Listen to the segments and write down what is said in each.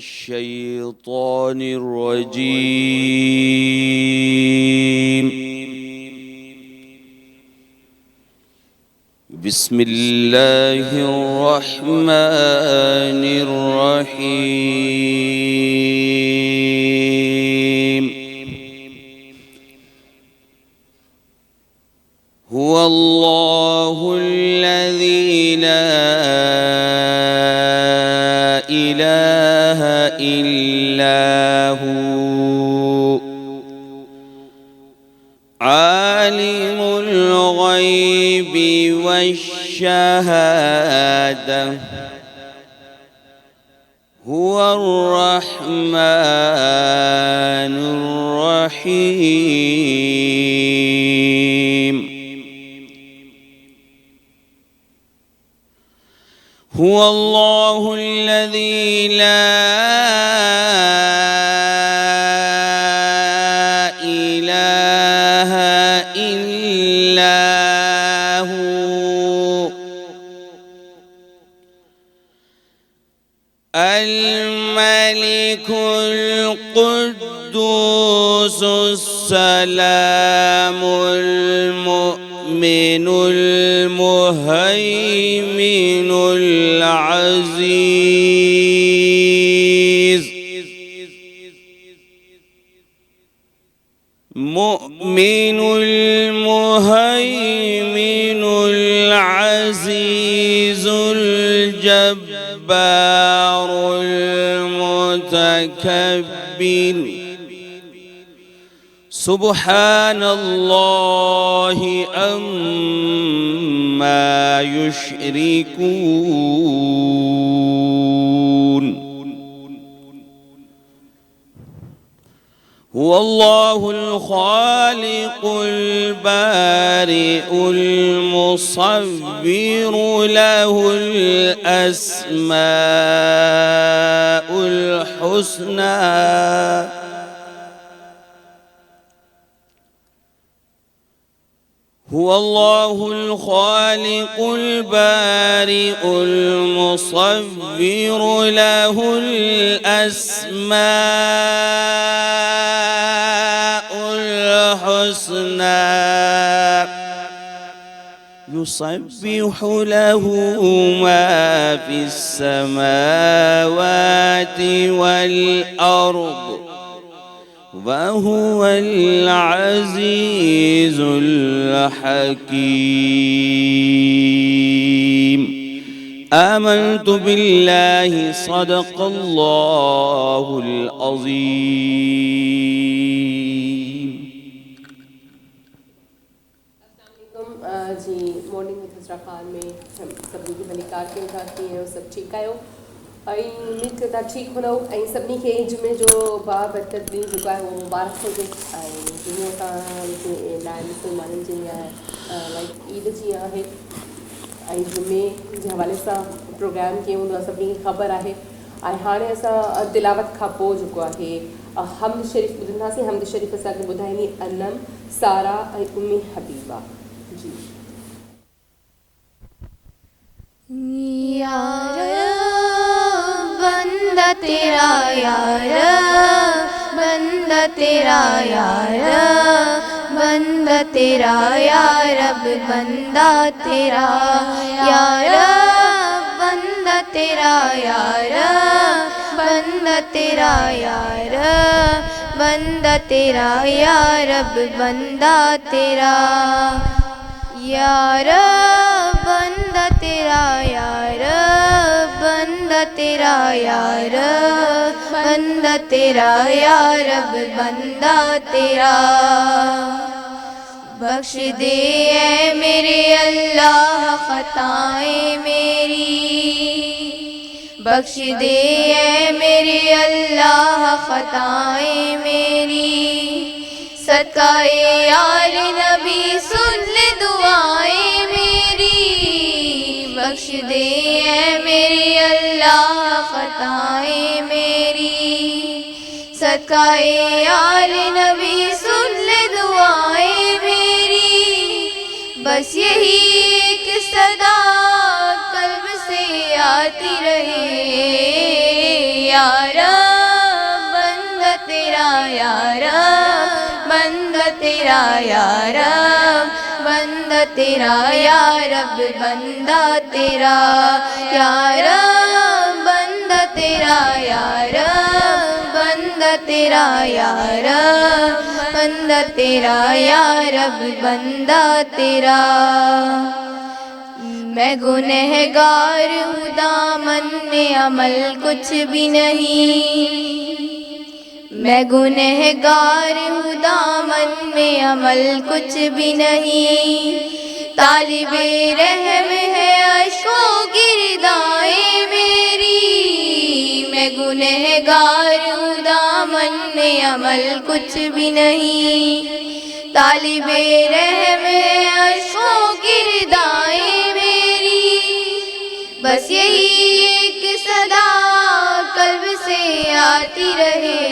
الشيطان الرجيم. بسم الله الرحمن الرحيم. هو الله الذي لا إله إلا هو عالم الغيب والشهادة هو الرحمن الرحيم. هو الله الذي لا إله إلا هو الملك القدوس السلام المؤمن المهيمن العزيز مؤمن المهيمن العزيز الجبار المتكبر سبحان الله عما يشركون. هو الله الخالق البارئ المصور له الأسماء الحسنى هو الله الخالق البارئ المصور له الأسماء الحسنى يسبح له ما في السماوات والأرض وهو العزيز الحكيم. آمنت بالله صدق الله العظيم. जी मॉर्निंग विद हज़रा ख़ान में हम सभी की भलीकार के उठाती हैं और सब ठीक आयो उम्मीद करता ठीक हो सभी के एज में जो बाबरकत ॾींहुं जेको आहे उहो मुबारक हुजे दुनिया सां मुसलमाननि जे लाइक ईद जी आहे जुमे जे हवाले सां प्रोग्राम कीअं हूंदो आहे सभिनी खे ख़बर आहे। हाणे असां तिलावत खां पोइ जेको आहे हमद शरीफ़ ॿुधंदासीं। हमद शरीफ़ असांखे ॿुधाईंदी अनम सारा ऐं उम्मी हबीबा जी। यार बंदा तेरा यार बंदा तेरा यार बंदा तेरा यार अब बंदा तेरा यार बंदा तेरा यार बंदा तेरा यार बंदा तेरा यार अब बंदा तेरा यार बंदा तेरा यार बंदा तेरा यार बंदा तेरा यार अब बंदा तेरा बख्श दे ऐ मेरे अल्लाह खताएं मेरी बख्श दे ऐ मेरे अल्लाह खताएं मेरी सदकाए यार नबी सुन ले दुआएं मेरी बख्श दे ऐ मेरे अल्लाह खताएं मेरी सदकाए यार नबी सुन ले दुआएं मेरी बस यही एक सदा कल्ब से आती रहे यारा तेरा या रब, बंदा तेरा या रब, बंदा तेरा या रब, बंदा तेरा या रब, बंदा तेरा या रब, बंदा तेरा या रब, बंदा तेरा। मैं गुनहगार हूँ, दामन में अमल कुछ भी नहीं, मैं गुनहगार हूँ, दामन में अमल कुछ भी नहीं। तालिबे रहम है अश्कों की रिदाएं मेरी, मैं गुनहगार हूँ, दामन में अमल कुछ भी नहीं। तालिबे रहम है अश्कों की रिदाएं मेरी, बस यही एक सदा कल्ब से आती रहे,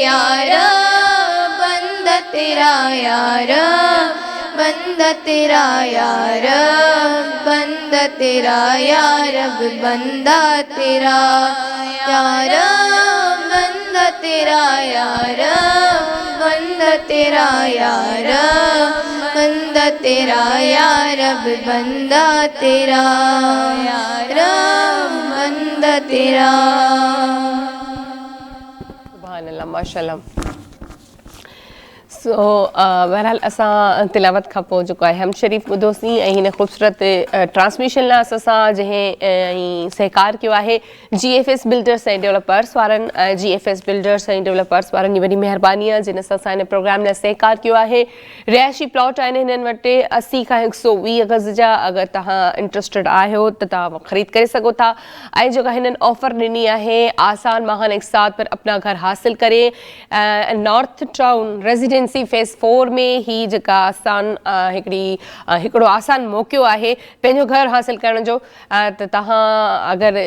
या रब, बंदा तेरा या रब, बंदा तेरा या रब, बंदा तेरा या रब, बंदा तेरा या रब, बंदा तेरा या रब, बंदा तेरा या रब, बंदा तेरा या रब, बंदा तेरा या रब, बंदा तेरा। सुभान अल्लाह, माशाअल्लाह। सो बहरहाल असां तिलावत खां पोइ जेको आहे हम शरीफ़ ॿुधोसीं ऐं हिन ख़ूबसूरत ट्रांसमिशन लाइ असां जंहिं सहकार कयो आहे GFS बिल्डर्स एंड डेवलपर्स वारनि, GFS बिल्डर्स एंड डेवलपर्स वारनि जी वॾी महिरबानी आहे जिन सां असां हिन प्रोग्राम लाइ सहकार कयो आहे। रिहाइशी प्लॉट आहिनि हिननि वटि 80 खां 120 गज़ जा, अगरि तव्हां इंट्रस्टेड आहियो त तव्हां ख़रीद करे सघो था। ऐं जेका हिननि ऑफर ॾिनी आहे आसान महान एक साथ पर अपना घर हासिल करे, नॉर्थ टाउन रेजिडेंसी फेज़ 4 में ही जेका हिकिड़ो आसान मौक़ो आहे पंहिंजो घर हासिल करण जो। त तव्हां अगरि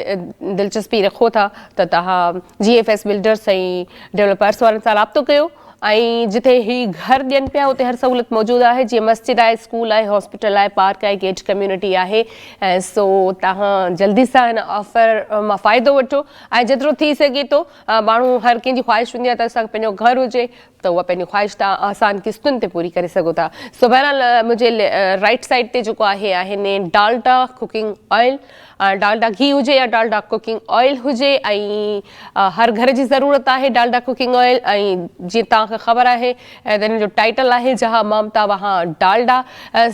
दिलचस्पी रखो था त तव्हां GFS बिल्डर्स ऐं डेवलपर्स वारनि सां राब्तो कयो ऐं जिथे ही घर ॾियनि पिया उते हर सहूलियत मौजूदु आहे, जीअं मस्जिद आहे, स्कूल आहे, हॉस्पिटल आहे, पार्क आहे, गेट कम्यूनिटी आहे। सो तव्हां जल्दी सां हिन ऑफर मां फ़ाइदो वठो ऐं जेतिरो थी सघे थो माण्हू हर कंहिंजी ख़्वाहिश हूंदी आहे त असांखे पंहिंजो घर हुजे त उहा पंहिंजी ख़्वाहिश तव्हां आसान किस्तुनि ते पूरी करे सघो था। सो बहरहाल मुंहिंजे राइट साइड ते जेको आहे आहिनि डालडा कुकिंग ऑयल, डालडा घी हुजे या डालडा कुकिंग ऑयल हुजे ऐं हर घर जी ज़रूरत आहे डालडा कुकिंग ऑयल। ऐं जीअं तव्हांखे ख़बर आहे त हिन जो टाइटल आहे जहाँ ममता वहाँ डालडा।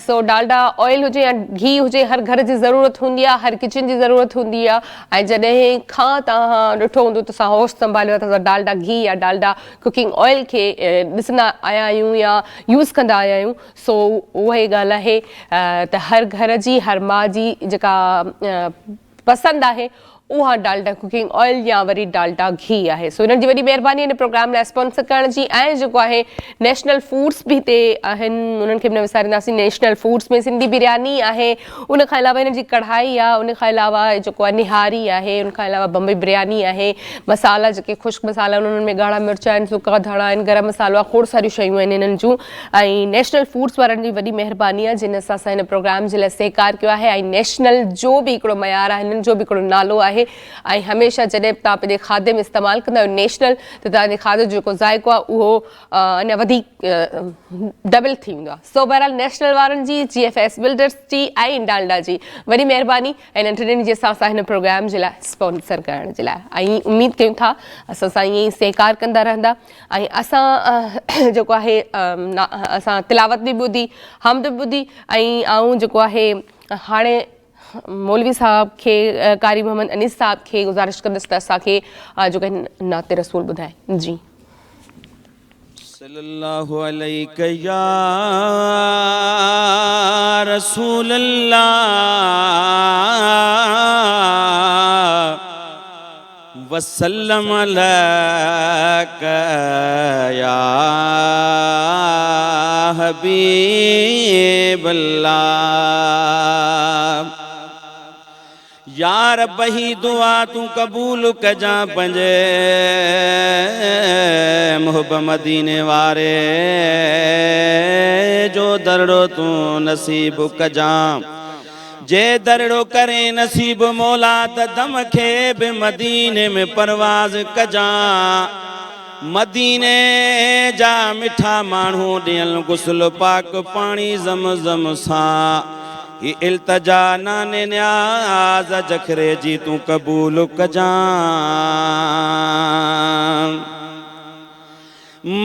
सो डालडा ऑयल हुजे या घी हुजे, हर घर जी ज़रूरत हूंदी आहे, हर किचन जी ज़रूरत हूंदी आहे। ऐं जॾहिं खां तव्हां ॾिठो हूंदो त असां होश संभालियो त डालडा घी या डालडा कुकिंग ऑयल खे ॾिसंदा आया आहियूं या यूज़ कंदा आया आहियूं। सो उहा ई ॻाल्हि आहे त हर घर जी हर माउ जी जेका पसंदि आहे उहा डालडा कुकिंग ऑयल या वरी डालडा घी आहे। सो हिननि जी वॾी महिरबानी हिन प्रोग्राम लाइ स्पॉन्सर करण जी। ऐं जेको आहे नेशनल फूड्स बि हिते आहिनि, उन्हनि खे बि न विसारींदासीं। नेशनल फूड्स में सिंधी बिरयानी आहे, उन खां अलावा हिन जी कढ़ाई आहे, उन खां अलावा जेको आहे निहारी आहे, उन खां अलावा बम्बई बिरयानी आहे, मसाला जेके ख़ुश्क मसाला उन्हनि में ॻाढ़ा मिर्च आहिनि, सुका धाणा आहिनि, गरम मसालो आहे, खोड़ सारियूं शयूं आहिनि हिननि जूं। ऐं नेशनल फूड्स वारनि जी वॾी महिरबानी आहे जिन सां असां हिन प्रोग्राम जे लाइ सहकार कयो आहे। ऐं नेशनल जो बि हिकिड़ो मयार आहे, हिननि जो बि हिकिड़ो नालो आहे। ऐं हमेशह जॾहिं तव्हां पंहिंजे खाधे में इस्तेमालु कंदा आहियो नेशनल त तव्हांजे खाधे जो जेको ज़ाइक़ो आहे उहो अञा वधीक डबल थी वेंदो आहे। सो बहरहाल नेशनल वारनि जी, GFS बिल्डर्स जी ऐं डालडा जी वॾी महिरबानी ऐं नंढड़नि जी असां हिन प्रोग्राम जे लाइ स्पॉन्सर करण जे लाइ। ऐं उमेदु कयूं था असां सां ईअं ई सहकार कंदा रहंदा। ऐं असां जेको आहे असां तिलावत बि ॿुधी, हमद बि ॿुधी ऐं जेको आहे हाणे मौलवी साहब खे कारी मोहम्मद अनीस साहब खे गुज़ारिश कंदसि त असांखे जेको नाते रसूल ॿुधाए। जी सल्लल्लाहु अलैहि या रसूल अल्लाह वसल्लम अलैका या हबीब अल्लाह। यार बही दुआ तू कबूल कजा पंजे मुहब मदीने वारे जो दरड़ो तू नसीब कजा। जे दरड़ो करे नसीब मौला त दम खे बि मदीने में परवाज़ कजा। मदीने जा मिठा माण्हू ॾियल गुस्ल पाक पाणी ज़मज़म सां ही इल्तजा नाने न्याज़ जखरे जी तूं क़बूल कजां।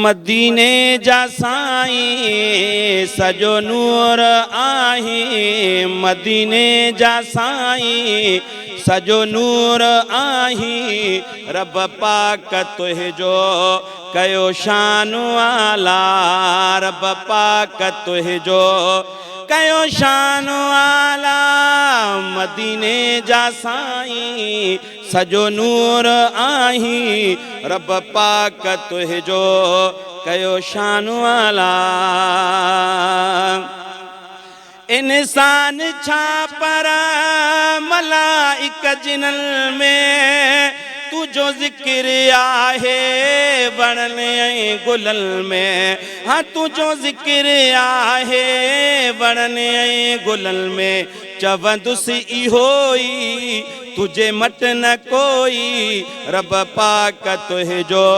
मदीने जा साईं सजो नूर आही, मदीने जा साईं सजो नूर आही, रब पाक तुहिंजो कयो शान आला, रब पाक तुहिंजो कयो शान आला। मदीने जा साईं सजो नूर आही, रब पाक तुहिंजो कयो शान आला। इंसान छा पर मलाइक जिनल में तुझो ज़िक्र आहे वणन ऐं गुलल में, हाँ तुझो ज़िक्र आहे वणन ऐं गुलल में। चवंदुसि इहो ई तुझे मट न कोई, रब पाक तुहिंजो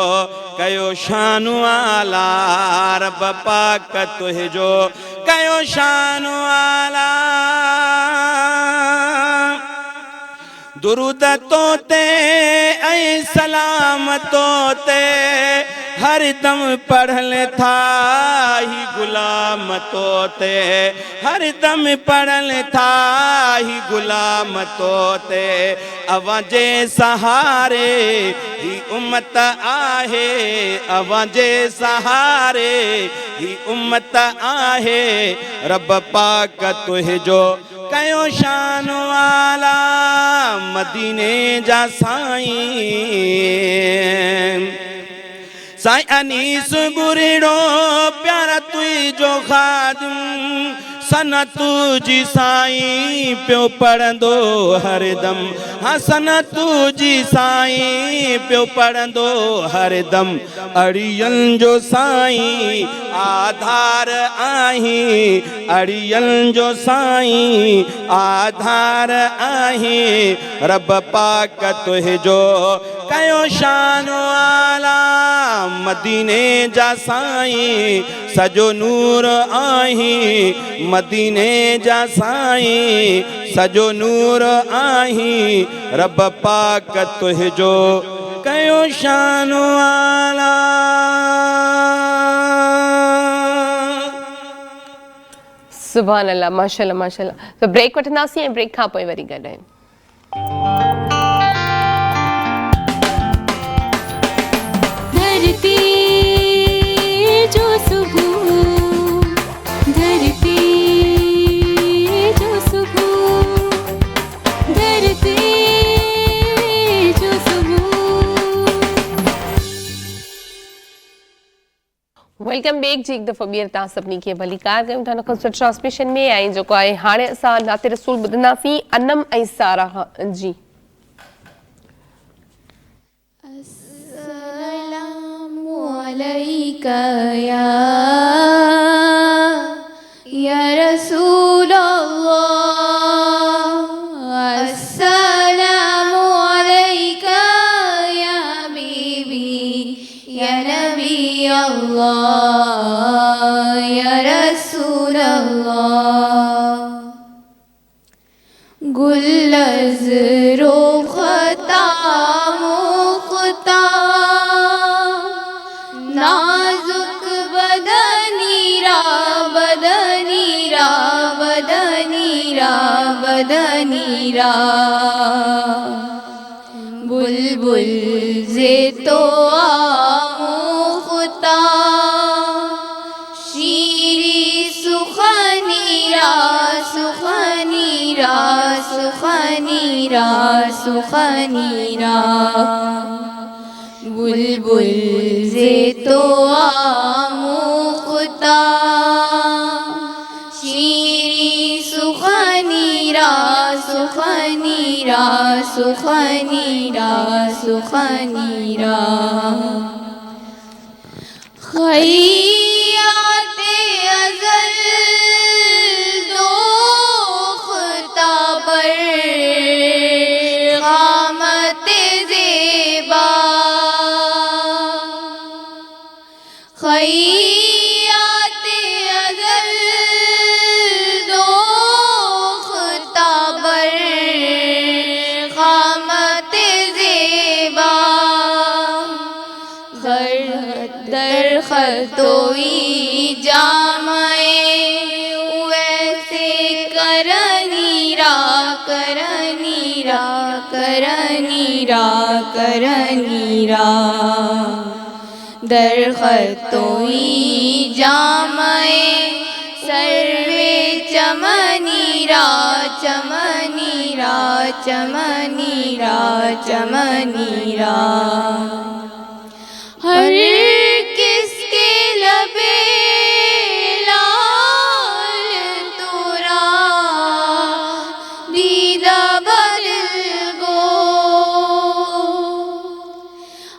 कयो शान आला, रब पाक तुहिंजो कयो शान आला। दुरूद तोते ऐं सलाम तोते हर दम पढ़ल था ही गुलाम तोते, हर दम पढ़ल था ही गुलाम तोते। अवांजे सहारे ही उम्मत आहे, अवांजे सहारे ही उम्मत आहे, रब पाक तुहिंजो कयो शान आला। मदीने जा साईं साईं अनीस गुरिड़ो प्यारा तुझो खादिम, सन तुझी साईं पियो पढ़ंदो हरदम, हाँ सन तुझी साईं पियो पढ़ंदो हरदम। अड़ियन जो साईं आधार आही, अड़ियन जो साईं आधार आही, रब पाक तुहिंजो कयो शान आला। मदीने जा साईं सजो नूर आही, मदीने जा साईं सजो नूर आही, रब पाक तुहिंजो कयो शान आला। सुभान अल्लाह, माशाल्लाह माशाल्लाह। तो ब्रेक वठंदासीं ऐं ब्रेक खां पोइ वरी गॾु आहियूं। धरती जो सुबह, धरती जो सुबह, धरती जो सुबह। वेलकम बैक जी, एक दफ़ो ॿीहर तव्हां सभिनी खे भलीकार कयूं था नखुस्त ट्रांसमिशन में। ऐं जेको आहे हाणे असां नाते रसूल ॿुधंदासीं अनम ऐं सारा जी। अस्सलामु अलैका या रसूल अल्लाह, अस्सलामु अलैका या बीबी या नबी अल्लाह या रसूल अल्लाह। गुल्लज़ रोखता मुख्ता नाजुक बदनीरा बदनीरा बदनीरा बदनीरा। बुलबुल जे तो आमुख्ता शीरी सुखनीरा सुखनीरा सुखनीरा सुखनीरा। बुलबुल जे तो आमुख्ता शीरी सुखनीरा सुखनीरा सुखनीरा सुखनीरा। खैयाते अज़ल दोख्ता पर क़ामते ज़ेबा नीरा कर नीरा दरख़्तोई जामए सर्वे चमनीरा चमनीरा चमनीरा चमनीरा हर किसके लबे लाल तोरा दीदा बदल गो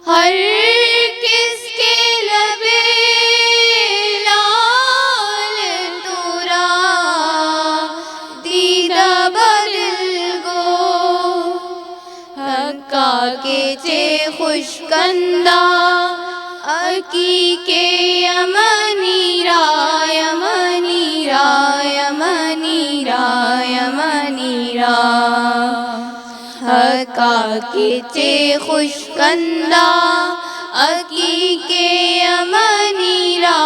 हर किसके लबे लाल तोरा दीदा बदल गो हक्का के चे खुशकंदा अकी के यमनीरा यमनीरा यमनीरा यमनीरा हक्का के चे खुशकंदा अकी के यमनीरा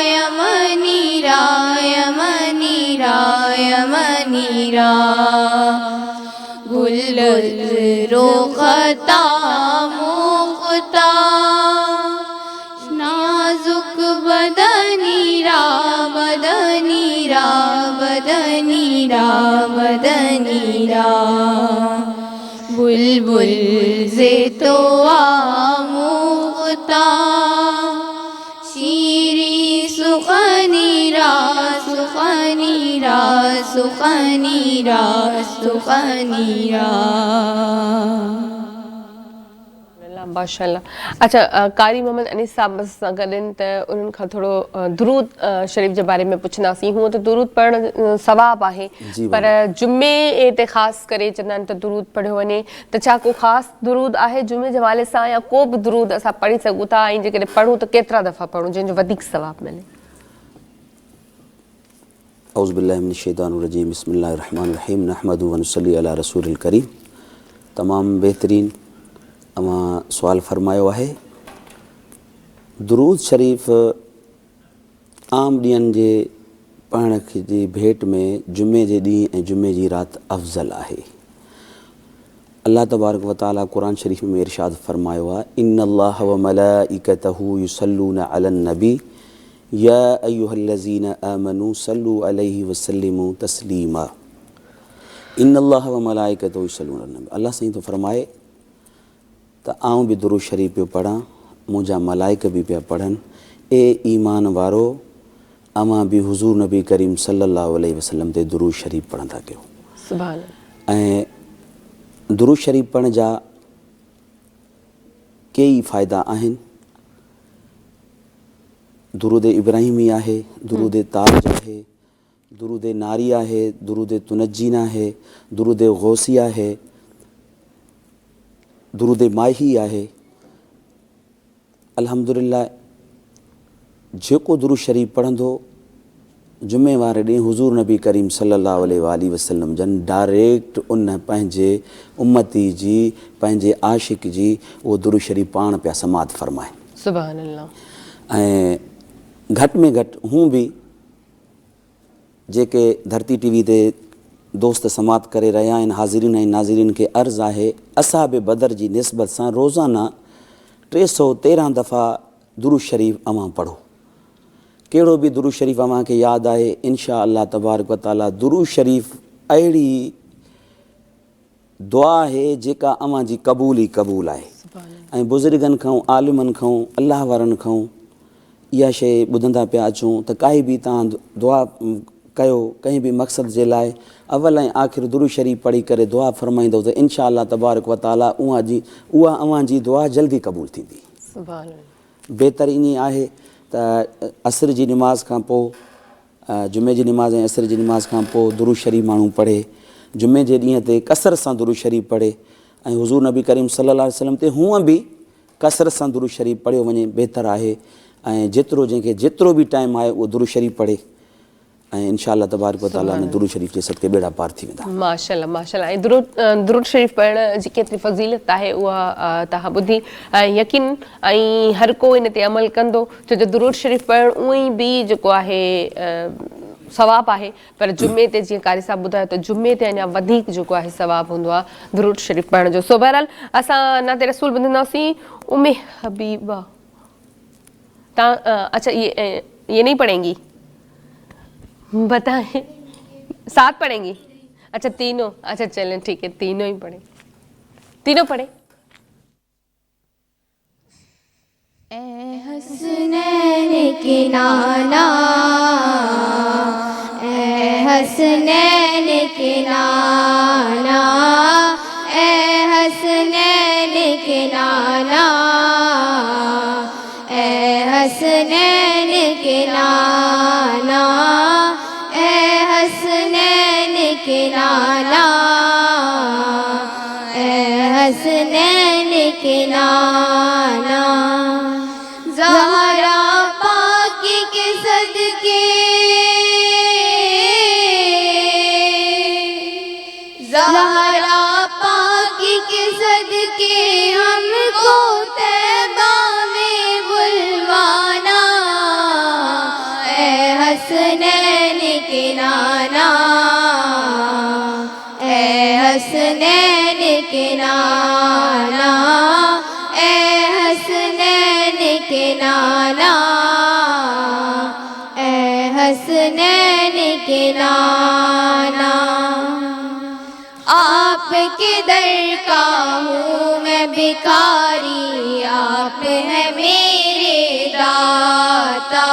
यमनीरा यमनीरा यमनीरा गुल रोखता मुख्ता नाजुक बदनीरा बदनीरा बदनीरा बदनीरा बुलबुल से तो आमुक्ता शीरी सुखनीरा सुखनीरा सुखनीरा सुखनीरा माशाल्लाह। अच्छा कारी मोहम्मद अनीस साहब सां गॾनि त उन्हनि खां थोरो दुरूद शरीफ़ जे बारे में पुछंदासीं। हूअं त दुरूद पढ़णु सवाबु आहे पर जुमे ते ख़ासि करे चवंदा आहिनि त दुरूद पढ़ियो वञे त छा को ख़ासि दुरूद आहे जुमे जे हवाले सां या को बि दुरूद असां पढ़ी सघूं था ऐं जेकॾहिं पढ़ूं त केतिरा दफ़ा पढ़ूं जंहिंजो वधीक सवाबु मिले? औज़ु बिल्लाहि मिनश शैतानिर रजीम बिस्मिल्लाहिर रहमानिर रहीम नहमदु व नुसल्ली अला रसूलिल करीम। तमामु बहितरीन अमा सुवाल फरमायो आहे। दुरूद शरीफ़ आम ॾींहंनि जे पढ़ण जी भेट में जुमे जे ॾींहुं ऐं जुमे जी राति अफ़ज़ल आहे। अल्लाह तबारक व तआला क़ुरान शरीफ़ में इरशाद फरमायो आहे इन्नल्लाह व मलाइकतहू युसल्लूना अलन नबी या अय्युहल्लज़ीना आमनू सल्लू अलैहि वसल्लिमू तस्लीमा। इन्नल्लाह व मलाइकतहू युसल्लूना अलन नबी। अल्लाह साईं तो फरमाए त आऊं बि दुरूद शरीफ़ पियो पढ़ां, मुंहिंजा मलाइक बि पिया पढ़नि। ए ईमान वारो अमां बि हुज़ूर नबी करीम सल्लल्लाहु अलैहि वसल्लम ते दुरूद शरीफ़ पढ़ंदा कयो। सुभान ऐं दुरूद शरीफ़ पढ़ण जा कई फ़ाइदा आहिनि। दुरूद इब्राहिमी आहे, दुरूद ताज आहे, दुरूद नारी आहे, दुरूद तुनजीन आहे, दुरूद गौसी आहे, दुरूद माही आहे। अल्हम्दुलिल्लाह जेको दुरूद शरीफ़ पढ़ंदो जुमे वारे ॾींहुं हुज़ूर नबी करीम सल्लल्लाहु अलैहि वसल्लम जन डायरेक्ट उन पंहिंजे उम्मती जी पंहिंजे आशिक जी उहो दुरूद शरीफ़ पाण पिया समात फ़रमाए। सुभान अल्लाह। ऐं घटि में घटि हूं बि जेके धरती टीवी ते दोस्त समात करे रहिया आहिनि हाज़िरीन ऐं नाज़िरीन खे अर्ज़ु आहे असहाबे बदर जी निस्बत सां रोज़ाना 313 दफ़ा दुरूद शरीफ़ अवां पढ़ो। कहिड़ो बि दुरूद शरीफ़ अव्हां खे यादि आहे इंशा अल्लाह तबारक व तआला दुरूद शरीफ़ अहिड़ी दुआ आहे जेका अव्हां जी क़बूल ई क़बूल आहे। ऐं बुज़ुर्गनि खां आलिमनि खां अल्लाह वारनि खां इहा शइ ॿुधंदा पिया अचूं त काई बि तव्हां दुआ कयो कंहिं बि मक़सद जे लाइ अवल ऐं आख़िर दुरूद शरीफ़ पढ़ी करे दुआ फ़रमाईंदव त इंशा अल्लाह तबारक व तआला उहा अव्हां जी दुआ जल्दी क़बूल थींदी। सुभान बहितर ईअं आहे त असर जी निमाज़ खां पोइ जुमे जी निमाज़ ऐं असर जी निमाज़ खां पोइ दुरूद शरीफ़ माण्हू पढ़े। जुमे जे ॾींहं ते कसरत सां दुरूद शरीफ़ पढ़े ऐं हुज़ूर नबी करीम सल्लल्लाहु अलैहि वसल्लम ते हूअं बि कसरत सां दुरूद शरीफ़ पढ़ियो वञे बहितर आहे। ऐं जेतिरो जंहिंखे जेतिरो बि टाइम आहे उहो दुरूद शरीफ़ पढ़े ऐं इंशा अल्लाह तबारक व तआला दुरूद शरीफ़ जे सदके बेड़ा पार थी वेंदा। माशाल्लाह माशाल्लाह। ऐं दुरूद शरीफ़ पढ़ण जी केतिरी फ़ज़ीलत आहे उहा तव्हां ॿुधी ऐं यकीन ऐं हर को इन ते अमल कंदो छो जो दुरूद शरीफ़ पढ़णु उअं ई बि जेको आहे सवाब आहे, पर जुमे ते जीअं कारी साहब ॿुधायो त जुमे ते अञा वधीक जेको आहे सवाब हूंदो आहे दुरूद शरीफ़ पढ़ण जो। सो बहरहाल असां नाते रसूल ॿुधंदासीं। उम्मे हबीबा तव्हां अच्छा ये नहीं पढ़ेंगी, बताएं साथ पढ़ेंगी? अच्छा तीनों, अच्छा चलें ठीक है, तीनों ही पढ़े, तीनों पढ़े। ए हसनैन के नाना, ए हसनैन के नाना, ए हसनैन के नाना, ए हसनैन के नाना, ए हसनैन के नाना, ए हसनैन के नाना। ज़हरा पाकी के सदके, ज़हरा पाकी के सदके हमको तैबा में बुलवाना, ए हसनैन के नाना, ए हसनैन के नाना, ए हसनैन के नाना, ए हसनैन के नाना। आपके दर का हूँ मैं भिखारी, आप है मेरे दाता,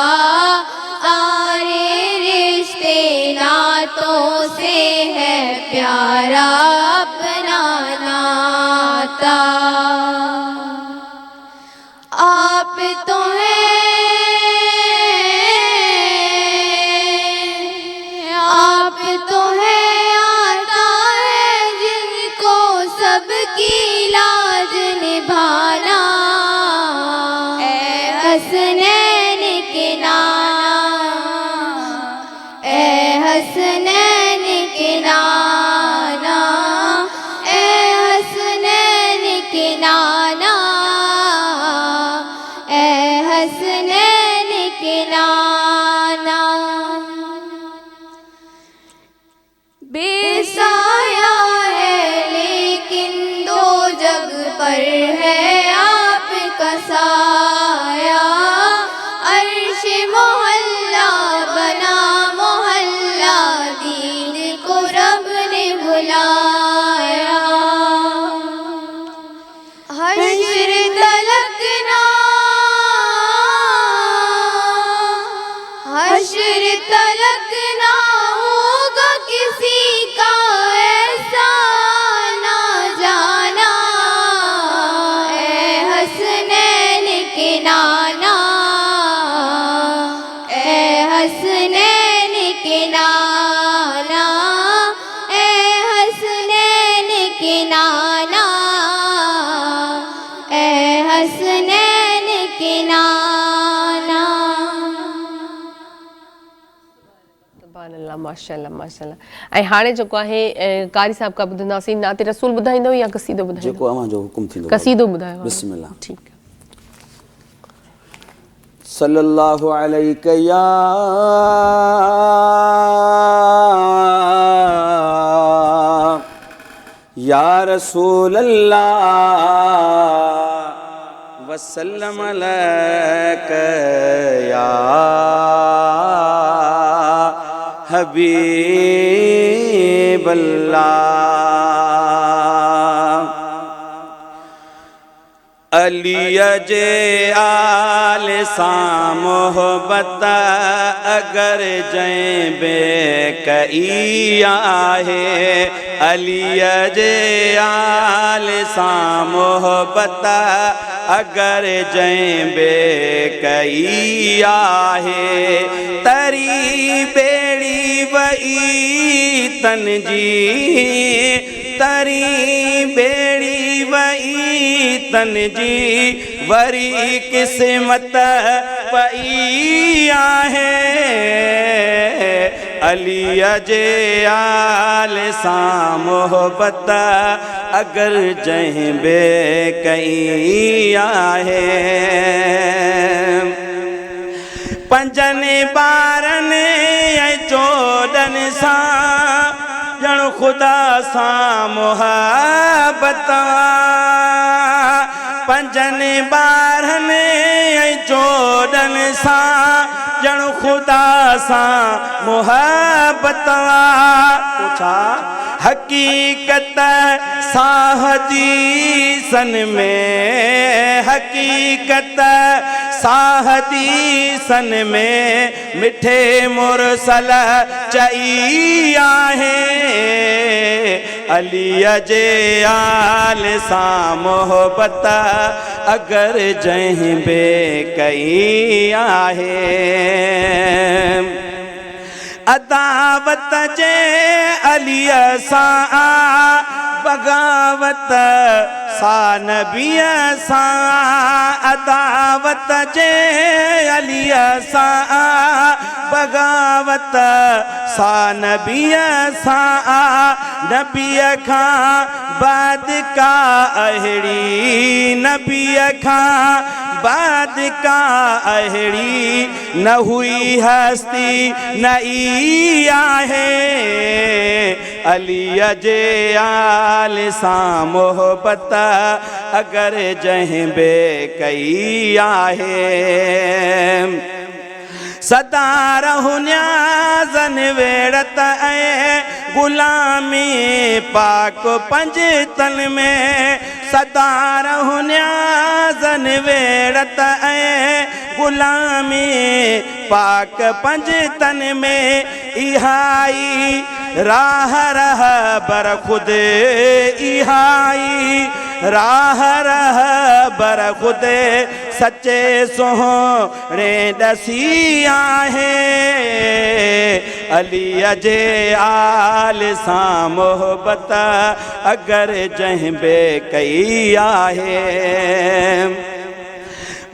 सारे रिश्ते नातों से है प्यारा अपना नाता। आप तो हैं, आप तो हैं, आता है जिनको सबकी लाज निभाना, ए हसनैन के नाना, ए हसनैन के नाना, ए हसनैन के नाना, ए हसनैन के नाना। बेसाया है लेकिन दो जग पर है आपका साया, अर्श मोहल्ला बना मोहल्ला, दीन को रब ने बुलाया। हश्र तलक ना, हश्र तलक ना होगा किसी का ऐसा ना जाना, ए हसनैन के नाना, ए हसनैन के नाना, ए हसनैन के नाना, ए हसनैन के नाना। सुभान अल्लाह, माशाअल्लाह माशाअल्लाह। ऐं हाणे जेको आहे कारी साहब का ॿुधंदासीं। नाते रसूल ॿुधाईंदो या कसीदो ॿुधाईंदो? जेको अव्हां जो हुकुम थींदो। कसीदो ॿुधायो। बिस्मिल्लाह। ठीकु आहे। सल्लल्लाहु अलैहि या रसूल अल्लाह वसल्लम अलैका या हबीब अल्लाह। अली जे आल सां मोहब्बत अगर जंहिं बे कई आहे, अली जे आल सां मोहब्बत अगर जंहिं बे कई आहे, तरी बेड़ी वई तन जी, तरी बेड़ी वई तन जी, वरी किस्मत पई आहे। अली जे आल सां मोहब्बत अगर जंहिं बे कई आहे, पंजनि ॿारनि ऐं सां ॼण ख़ुदा सां मुहबत पंजनि ॿारनि ऐं जोड़नि सां ॼण ख़ुदा सां मुहबत छा हक़ीक़त सां हदीसन में हक़ीक़त सां हदीसन में मिठे मुरसल चई आहे अलीअ जे आल सां मोहबत अगरि जंहिं बे कई आहे अदावत जे अलीअ सां बगावत सां नबीअ सां अदावत जे अलीअ सां बगावत सां नबीअ सां नबीअ खां बाद का अहिड़ी नबीअ खां बाद का अहिड़ी न हुई हस्ती न ई आहे अलीअ जे आल सां मोहबत अगरि जंहिं बे कई आहे सदा रहु न्याज़न वेड़त ऐं गुलामी पाक पंजतन में सदा रहु न्याज़न वेड़त ऐं गुलामी पाक पंजतन में इहाई राह रह बर खुद इहाई राह रह बर खुद सच्चे सोहणे दसी आहे अलीअ जे आल सां मोहबत अगरि जंहिं बे कई आहे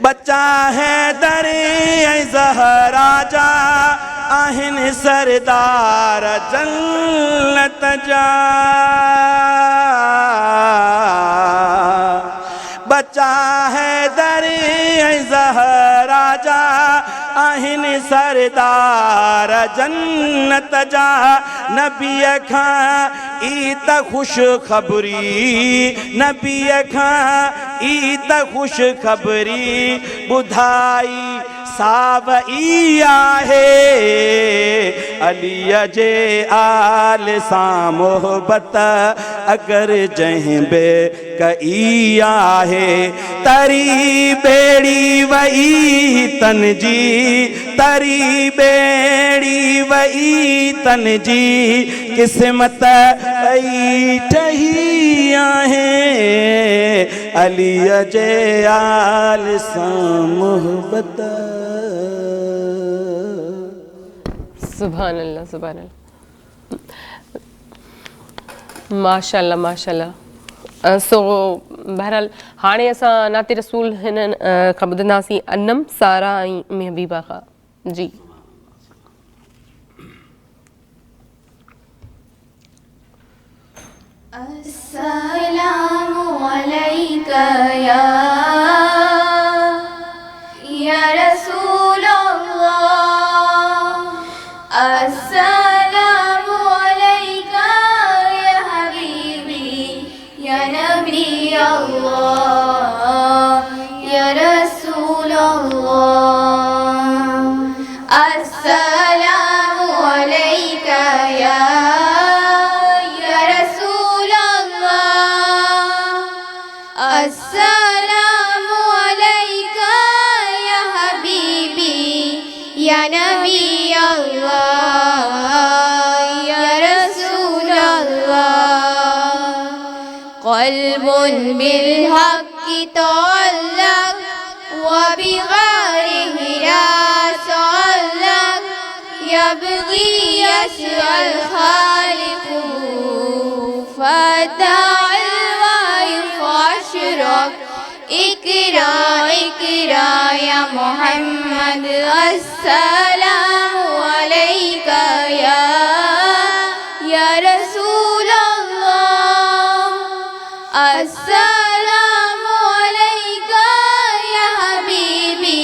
बच्चा हैदर ऐं ज़हरा जा आहिनि सरदार जन्नत जा बच्चा हैदर ऐं ज़हरा जा आहिनि सरदार जन्नत जा नबीअ खां ई त ख़ुशि ख़बरी नबीअ खां ई त ख़ुशि ख़बरी ॿुधाई साव ई आहे अलीअ जे आल सां मोहबत अगरि जंहिं बे कई आहे तरी बेड़ी वई तन जी तरी बेड़ी वई तन जी क़िस्मत आई ठही आहे अलीअ जे आल सां मोहबत सुभान अल्लाह सुभान अल्लाह माशाल्लाह माशाल्लाह सो बहरहाल हाणे असां नाते रसूल हिननि खां ॿुधंदासीं अनम सारा ऐं महबीबा खां जी अस्सलामु अलैका या रसूलल्लाह अस्सलामु अलैका या हबीबी या नबी अल्लाह या रसूलल्लाह अस्सलामु अलैका या अस्सलामु अलैका या हबीबी या नबी अल्लाह या रसूल अल्लाह क़ल्बुन बिल हक़्क़ि तअल्लक़ व बिग़ैरिही ला तअल्लक़ यबग़ी यस्अल ख़ालिक़ु फदअल इकरा इकरा या मोहम्मद अस्सलामु अलैका या रसूल अल्लाह अस्सलामु अलैका या हबीबी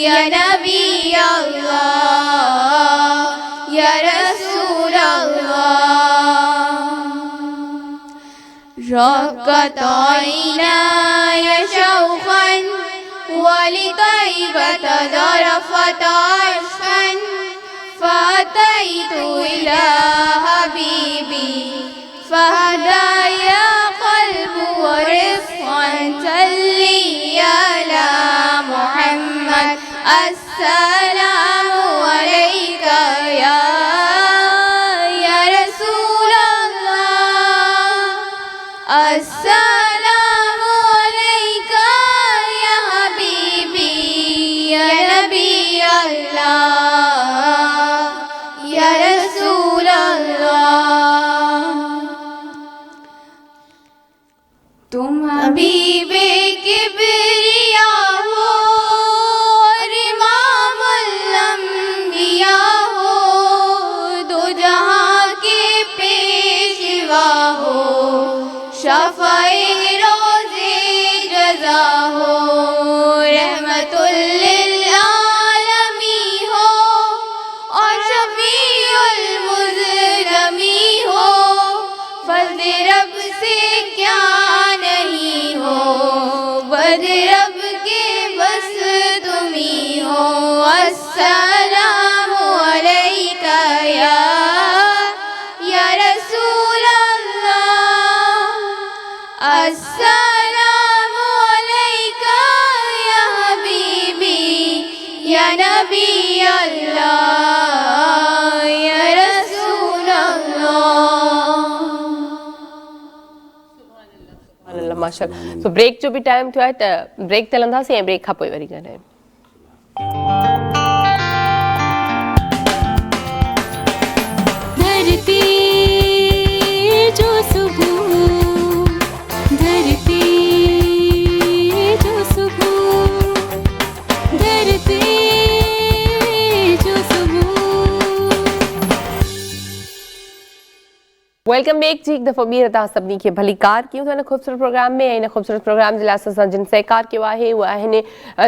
या नबी अल्लाह या रसूल رقت عيناي شوقا ولطيبة ذرفت عشقا فأتيت إلى حبيبي فهداي قلب ورفقا صلي على محمد السلام عليك يا رسول الله السلام عليك يا حبيبي يا نبي الله يا رسول الله तुम हबीबे किबरिया हो और इमामुल अंबिया हो दो जहां के पेशवा हो शफ़ाए रोज़े रज़ा हो रहमतुल लिल आलमी हो और शफ़ीउल मुज़लमी हो फज़्ल रब से क्या नहीं हो बद रब के बस तुम ही हो अस्सलामु अलैका या रसूल अल्लाह अस्सलामु अलैका या हबीबी या नबी अल्लाह या रसूल अल्लाह माशाअल्लाह। सो ब्रेक जो भी टाइम थियो आहे त ब्रेक ते हलंदासीं ऐं ब्रेक खां पोइ वरी ॻाल्हायूं। धरती जो सुबह धरती जो सुबह धरती जो सुबह वेलकम बैक जी। एक दफ़ो ॿीहर तव्हां सभिनी खे भली कार कयूं था हिन ख़ूबसूरत प्रोग्राम में। हिन ख़ूबसूरत प्रोग्राम जे लाइ असां जिन सहकार कयो आहे उहे आहिनि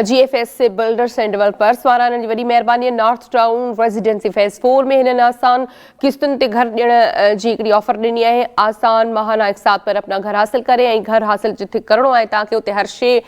GFS बिल्डर्स एंड डेवलपर्स वारा। हिननि जी वॾी महिरबानी आहे। नॉर्थ टाउन रेजिडेंसी फेज़ 4 में हिननि आसान किस्तुनि ते घर ॾियण जी हिकिड़ी ऑफर ॾिनी आहे। आसान महाना हिसाब पर अपना घर हासिल करे ऐं घर हासिल जिथे करिणो आहे तव्हांखे उते हर शइ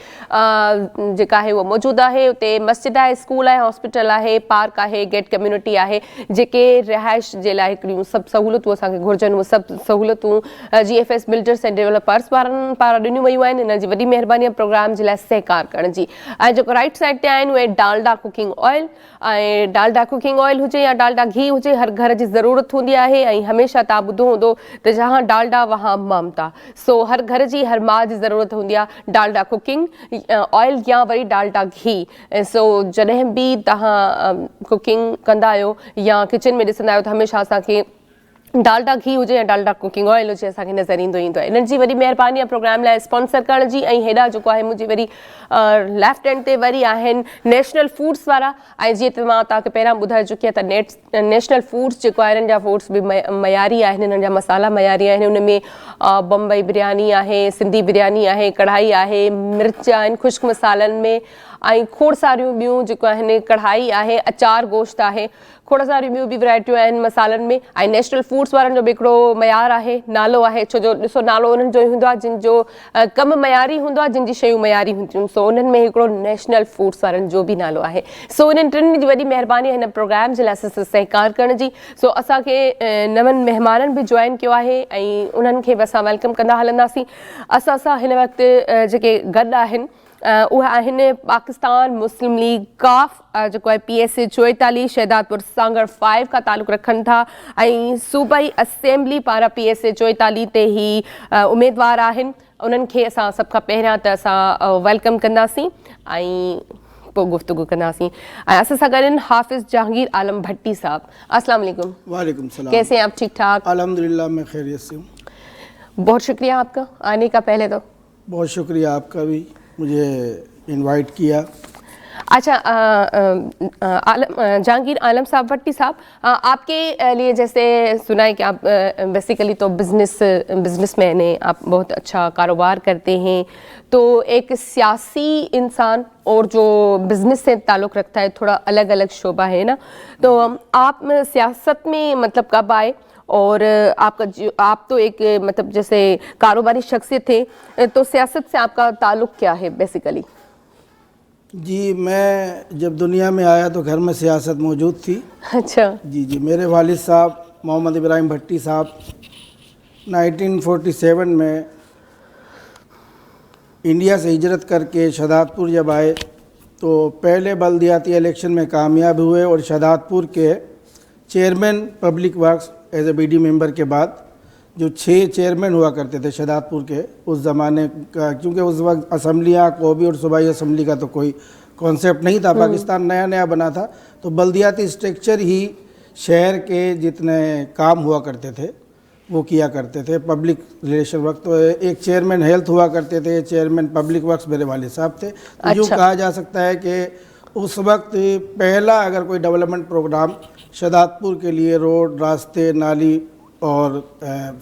जेका आहे उहा मौजूदु आहे। उते मस्जिद आहे, स्कूल आहे, हॉस्पिटल आहे, पार्क आहे, गेट कम्युनिटी आहे। जेके रिहाइश जे लाइ हिकिड़ियूं सभु सहूलियतूं असांखे घुरिजनि उहे सभु सहूलियतूं GFS बिल्डर्स एंड डेवलपर्स वारनि पारां ॾिनियूं वयूं आहिनि। हिन जी वॾी महिरबानी आहे प्रोग्राम जे लाइ सहकार करण जी। ऐं जेको राइट साइड ते आहिनि उहे डालडा कुकिंग ऑयल ऐं डालडा कुकिंग ऑयल हुजे या डालडा घी हुजे हर घर जी ज़रूरत हूंदी आहे। ऐं हमेशह तव्हां ॿुधो हूंदो त जहाँ डालडा वहाँ ममता। सो हर घर जी हर माउ जी ज़रूरत हूंदी आहे डालडा कुकिंग ऑयल या वरी डालडा घी। सो जॾहिं बि तव्हां कुकिंग कंदा आहियो या किचन में ॾिसंदा आहियो त हमेशह असांखे डालडा घी हुजे या डालडा कुकिंग ऑयल हुजे असांखे नज़र ईंदो आहे। इन्हनि जी वॾी महिरबानी आहे प्रोग्राम लाइ स्पॉन्सर करण जी। ऐं हेॾा जेको आहे मुंहिंजी वरी लेफ्ट हैंड ते वरी आहिनि नेशनल फूड्स वारा। ऐं जीअं त मां तव्हांखे पहिरां ॿुधाए चुकी आहियां त नेशनल फूड्स जेको आहे हिननि जा फूड्स बि मयारी आहिनि। हिननि जा मसाला मयारी आहिनि। हुन में बम्बई बिरयानी आहे, सिंधी बिरयानी आहे, कढ़ाई आहे, मिर्च आहिनि ख़ुश्क मसालनि में ऐं खोड़ सारियूं ॿियूं जेको आहिनि कढ़ाई आहे, अचार गोश्त आहे, खोड़ सारियूं ॿियूं बि वैराइटियूं आहिनि मसालनि में। ऐं नेशनल फूड्स वारनि जो बि हिकिड़ो मयार आहे, नालो आहे। छो जो ॾिसो नालो उन्हनि जो ई हूंदो आहे जिन जो कमु मयारी हूंदो आहे, जिन जी शयूं मयारी हूंदियूं। सो उन्हनि में हिकिड़ो नेशनल फूड्स वारनि जो बि नालो आहे। सो इन्हनि टिनि जी वॾी महिरबानी आहे हिन प्रोग्राम जे लाइ असां सहकार करण जी। सो असांखे नवनि महिमाननि बि जॉइन कयो आहे ऐं उन्हनि खे बि असां वेलकम कंदा हलंदासीं। असां हिन वक़्तु जेके गॾु आहिनि उहे आहिनि पाकिस्तान मुस्लिम लीग काफ जेको आहे PSA 44 शहदादपुर सांगड़ 5 खां तालुक़ु रखनि था ऐं सूबाई असेंबली पारां PSA 44 ते ई उमेदवार आहिनि। उन्हनि खे असां सभ खां पहिरियां त असां वेलकम कंदासीं ऐं पोइ गुफ़्तगू कंदासीं। ऐं असां सां गॾु आहिनि हाफ़िज़ जहांगीर आलम भट्टी साहब। अस्सलाम वालेकुम। वालेकुम सलाम। कैसे हैं आप? ठीक ठाक अल्हम्दुलिल्लाह मैं खैरियत से हूँ। बहुत शुक्रिया आपका आने का। पहले तो बहुत शुक्रिया आपका भी मुझे इनवाइट किया। अच्छा जहांगीर आलम साहब भट्टी साहब, आपके लिए जैसे सुना है कि आप बेसिकली तो बिजनेसमैन हैं, आप बहुत अच्छा कारोबार करते हैं। तो एक सियासी इंसान और जो बिज़नेस से ताल्लुक़ रखता है थोड़ा अलग अलग शोबा है ना। तो आप सियासत में मतलब कब आए और आपका आप तो एक मतलब जैसे कारोबारी शख्सियत थे, तो सियासत से आपका ताल्लुक क्या है बेसिकली? जी, मैं जब दुनिया में आया तो घर में सियासत मौजूद थी। अच्छा। जी, मेरे वालिद साहब मोहम्मद इब्राहिम भट्टी साहब 1947 में इंडिया से हिजरत करके शहदादपुर जब आए तो पहले बल्दियाती इलेक्शन में कामयाब हुए और शहदादपुर के chairman public works as a BD member के बाद जो 6 चेयरमैन हुआ करते थे शहदादपुर के उस ज़माने का, क्योंकि उस वक्त असम्बलियाँ कौमी और सूबाई असम्बली का तो कोई कॉन्सेप्ट नहीं था, पाकिस्तान नया नया बना था, तो बल्दियाती स्ट्रक्चर ही शहर के जितने काम हुआ करते थे वो किया करते थे। पब्लिक रिलेशन वर्क तो एक चेयरमैन हेल्थ हुआ करते थे, चेयरमैन पब्लिक वर्क्स मेरे वालिद साहब थे। तो यूँ कहा जा सकता है कि उस वक्त पहला अगर कोई डेवलपमेंट प्रोग्राम शहदादपुर के लिए रोड, रास्ते, नाली और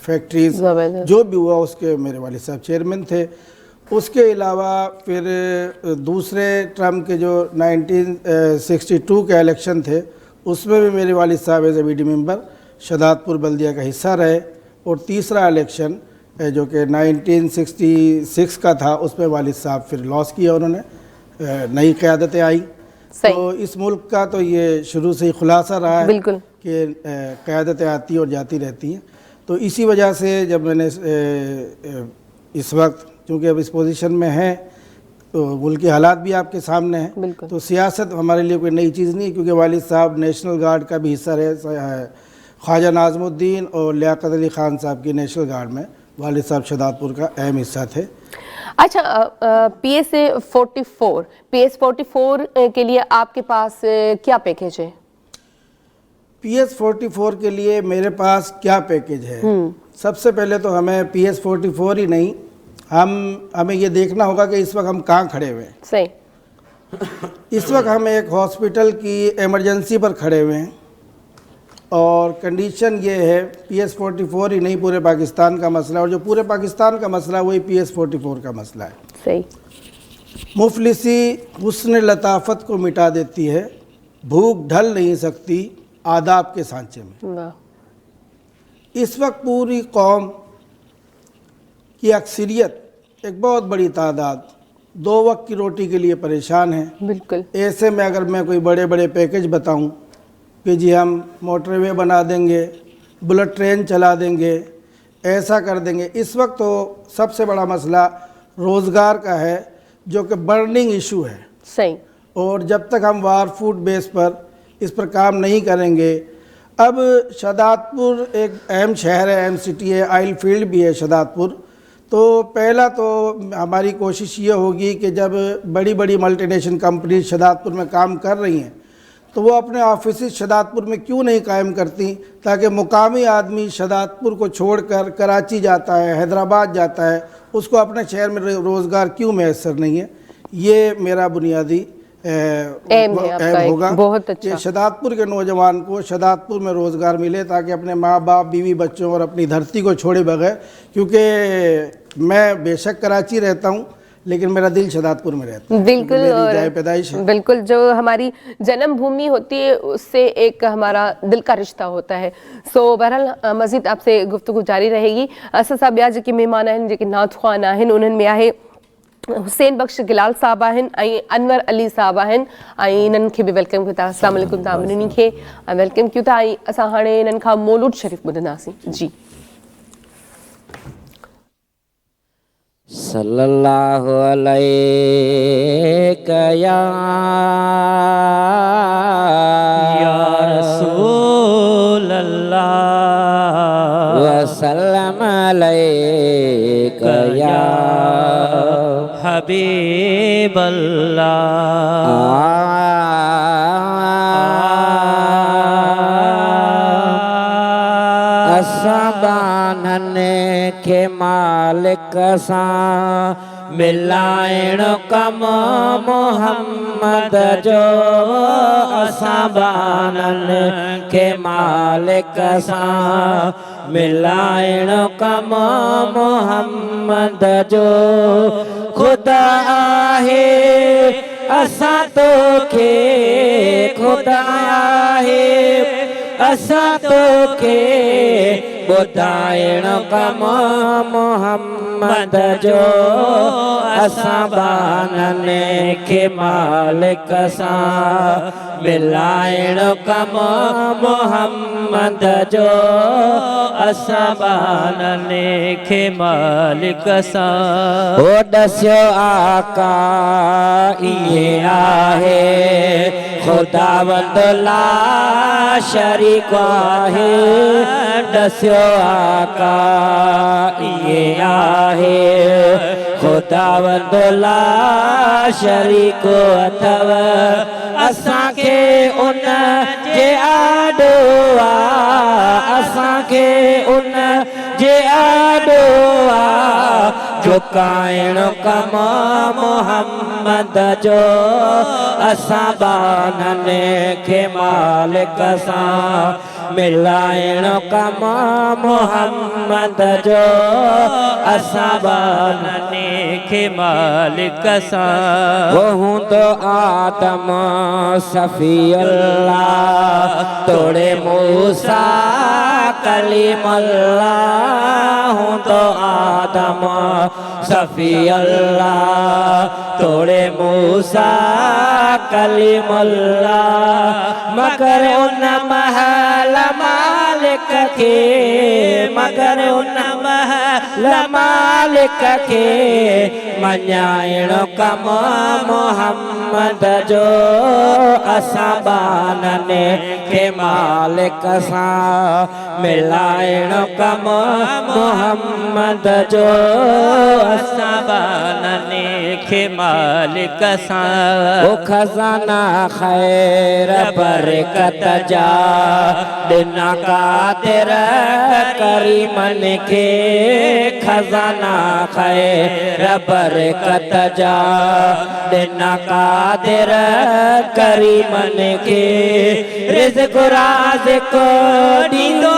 फैक्ट्रीज जो भी हुआ उसके मेरे वालिद साहब चेयरमैन थे। उसके अलावा फिर दूसरे टर्म के जो 1962 के इलेक्शन थे उसमें भी मेरे वालिद साहब as a BD member Shahdadpur बल्दिया का हिस्सा रहे, और तीसरा इलेक्शन जो कि 1966 का था उसमें वालिद साहब फिर लॉस किया उन्होंने, नई क़यादतें आई। तो इस मुल्क का तो ये शुरू से ही खुलासा रहा है कि क़यादतें आती और जाती रहती हैं। तो इसी वजह से जब मैंने इस वक्त चूँकि अब इस पोजीशन में हैं तो मुल्क के हालात भी आपके सामने हैं, तो सियासत हमारे लिए कोई नई चीज़ नहीं, क्योंकि वालिद साहब नेशनल गार्ड का भी हिस्सा रहे, ख्वाजा नाज़मुद्दीन और लियाकत अली ख़ान साहब की नेशनल गार्ड में वालिद साहब शहदादपुर का अहम हिस्सा थे। अच्छा, PS44 के लिए आपके पास क्या पैकेज है? PS44 के लिए मेरे पास क्या पैकेज है? सबसे पहले तो हमें PS44 ही नहीं, हमें ये देखना होगा कि इस वक्त हम कहाँ खड़े हुए हैं। सही। इस वक्त हम एक हॉस्पिटल की इमरजेंसी पर खड़े हुए हैं और कंडीशन ये है, PS44 ही नहीं पूरे पाकिस्तान का मसला, और जो पूरे पाकिस्तान का मसला वही PS44 का मसला है। सही। मुफलिसी हुस्न लताफत को मिटा देती है, भूख ढल नहीं सकती आदाब के सांचे में। वाह। इस वक्त पूरी कौम की अक्सरियत, एक बहुत बड़ी तादाद 2 वक्त की रोटी के लिए परेशान है। बिल्कुल। ऐसे में अगर मैं कोई बड़े बड़े पैकेज बताऊं कि जी हम मोटरवे बना देंगे, बुलेट ट्रेन चला देंगे, ऐसा कर देंगे, इस वक्त तो सबसे बड़ा मसला रोज़गार का है जो कि बर्निंग इशू है। सही। और जब तक हम वार फूड बेस पर इस पर काम नहीं करेंगे, अब शहदादपुर एक अहम शहर है, अहम सिटी है, ऑयल फील्ड भी है शहदादपुर, तो पहला तो हमारी कोशिश ये होगी कि जब बड़ी बड़ी मल्टीनेशनल कंपनी शहदादपुर में काम कर रही हैं तो वो अपने ऑफिस शहदादपुर में क्यों नहीं कायम करती, ताकि मुकामी आदमी शहदादपुर को छोड़कर कराची जाता है, हैदराबाद जाता है, उसको अपने शहर में रोज़गार क्यों मैसर नहीं है। ये मेरा बुनियादी एम होगा। बहुत अच्छा। कि शहदादपुर के नौजवान को शहदादपुर में रोज़गार मिले ताकि अपने माँ बाप, बीवी बच्चों और अपनी धरती को छोड़े बगैर, क्योंकि मैं बेशक कराची रहता हूँ लेकिन मेरा दिल शहदादपुर में रहता है। बिल्कुल। मेरी पैदाइश है। बिल्कुल, जो हमारी जन्मभूमि होती है उससे एक हमारा दिल का रिश्ता होता है। सो बहरहाल मज़ीद आपसे गुफ्तगू जारी रहेगी। असां साहब ॿिया जेके महिमान आहिनि, जेके नात ख़्वान आहिनि, उन्हनि में आहे हुसैन बख्श गिलाल साहब आहिनि ऐं अनवर अली साहब आहिनि, ऐं इन्हनि खे बि वेलकम कयूं था। अस्सलाम वालेकुम, तव्हां ॿिन्हिनि खे वेलकम कयूं था। ऐं असां हाणे इन्हनि खां मौलूद शरीफ़ ॿुधंदासीं। जी। सल्लल्लाहु अलैका या रसूल अल्लाह व सल्लम अलैका या हबीब अल्लाह। असाबानन के मालिक सां मिलाइण कम मोहम्मद जो, असाबानन के मालिक सां मिलाइण कम मोहम्मद जो। खुदा आहे असां तोखे, खुदा आहे असां तोखे ॿुधाइण कम मोहम्मद जो असां बानने खे मालिक सां मिलाइण कम मोहम्मद जो असां बानने खे मालिक सां हो दस्यो आका इहे आहे खुदावंद ला शरीक आहे दस्यो आका इहे आहे खुदावंद ला शरीक अथव असांखे उन जे आॾो आहे असांखे उन जे आॾो आहे झुकाइण कम मोहम्मद जो असां बानने खे मालिक सां मिलाइण कम मोहम्मद जो असां बानने खे मालिक सां वो हूंदो आदम सफ़ी अल्लाह तोड़े मूसा कलीम अल्लाह हूंदो आदम सफ़ी अल्लाह तोड़े मूसा कलीम अल्लाह मगर उन महल मालिक के मगर उन महल मालिक के मञाइण कम मोहम्मद जो असां बानने खे मालिक सां मिलाइण कम मोहम्मद जो असां बानने खे मालिक सां ओ खज़ाना ख़ैर बरकत जा ॾिना कातिर करीमन खे खज़ाना ख़ैर बरकत जा ॾिना कातिर करीमन खे रिज़्क़ राज़िक़ ॾींदो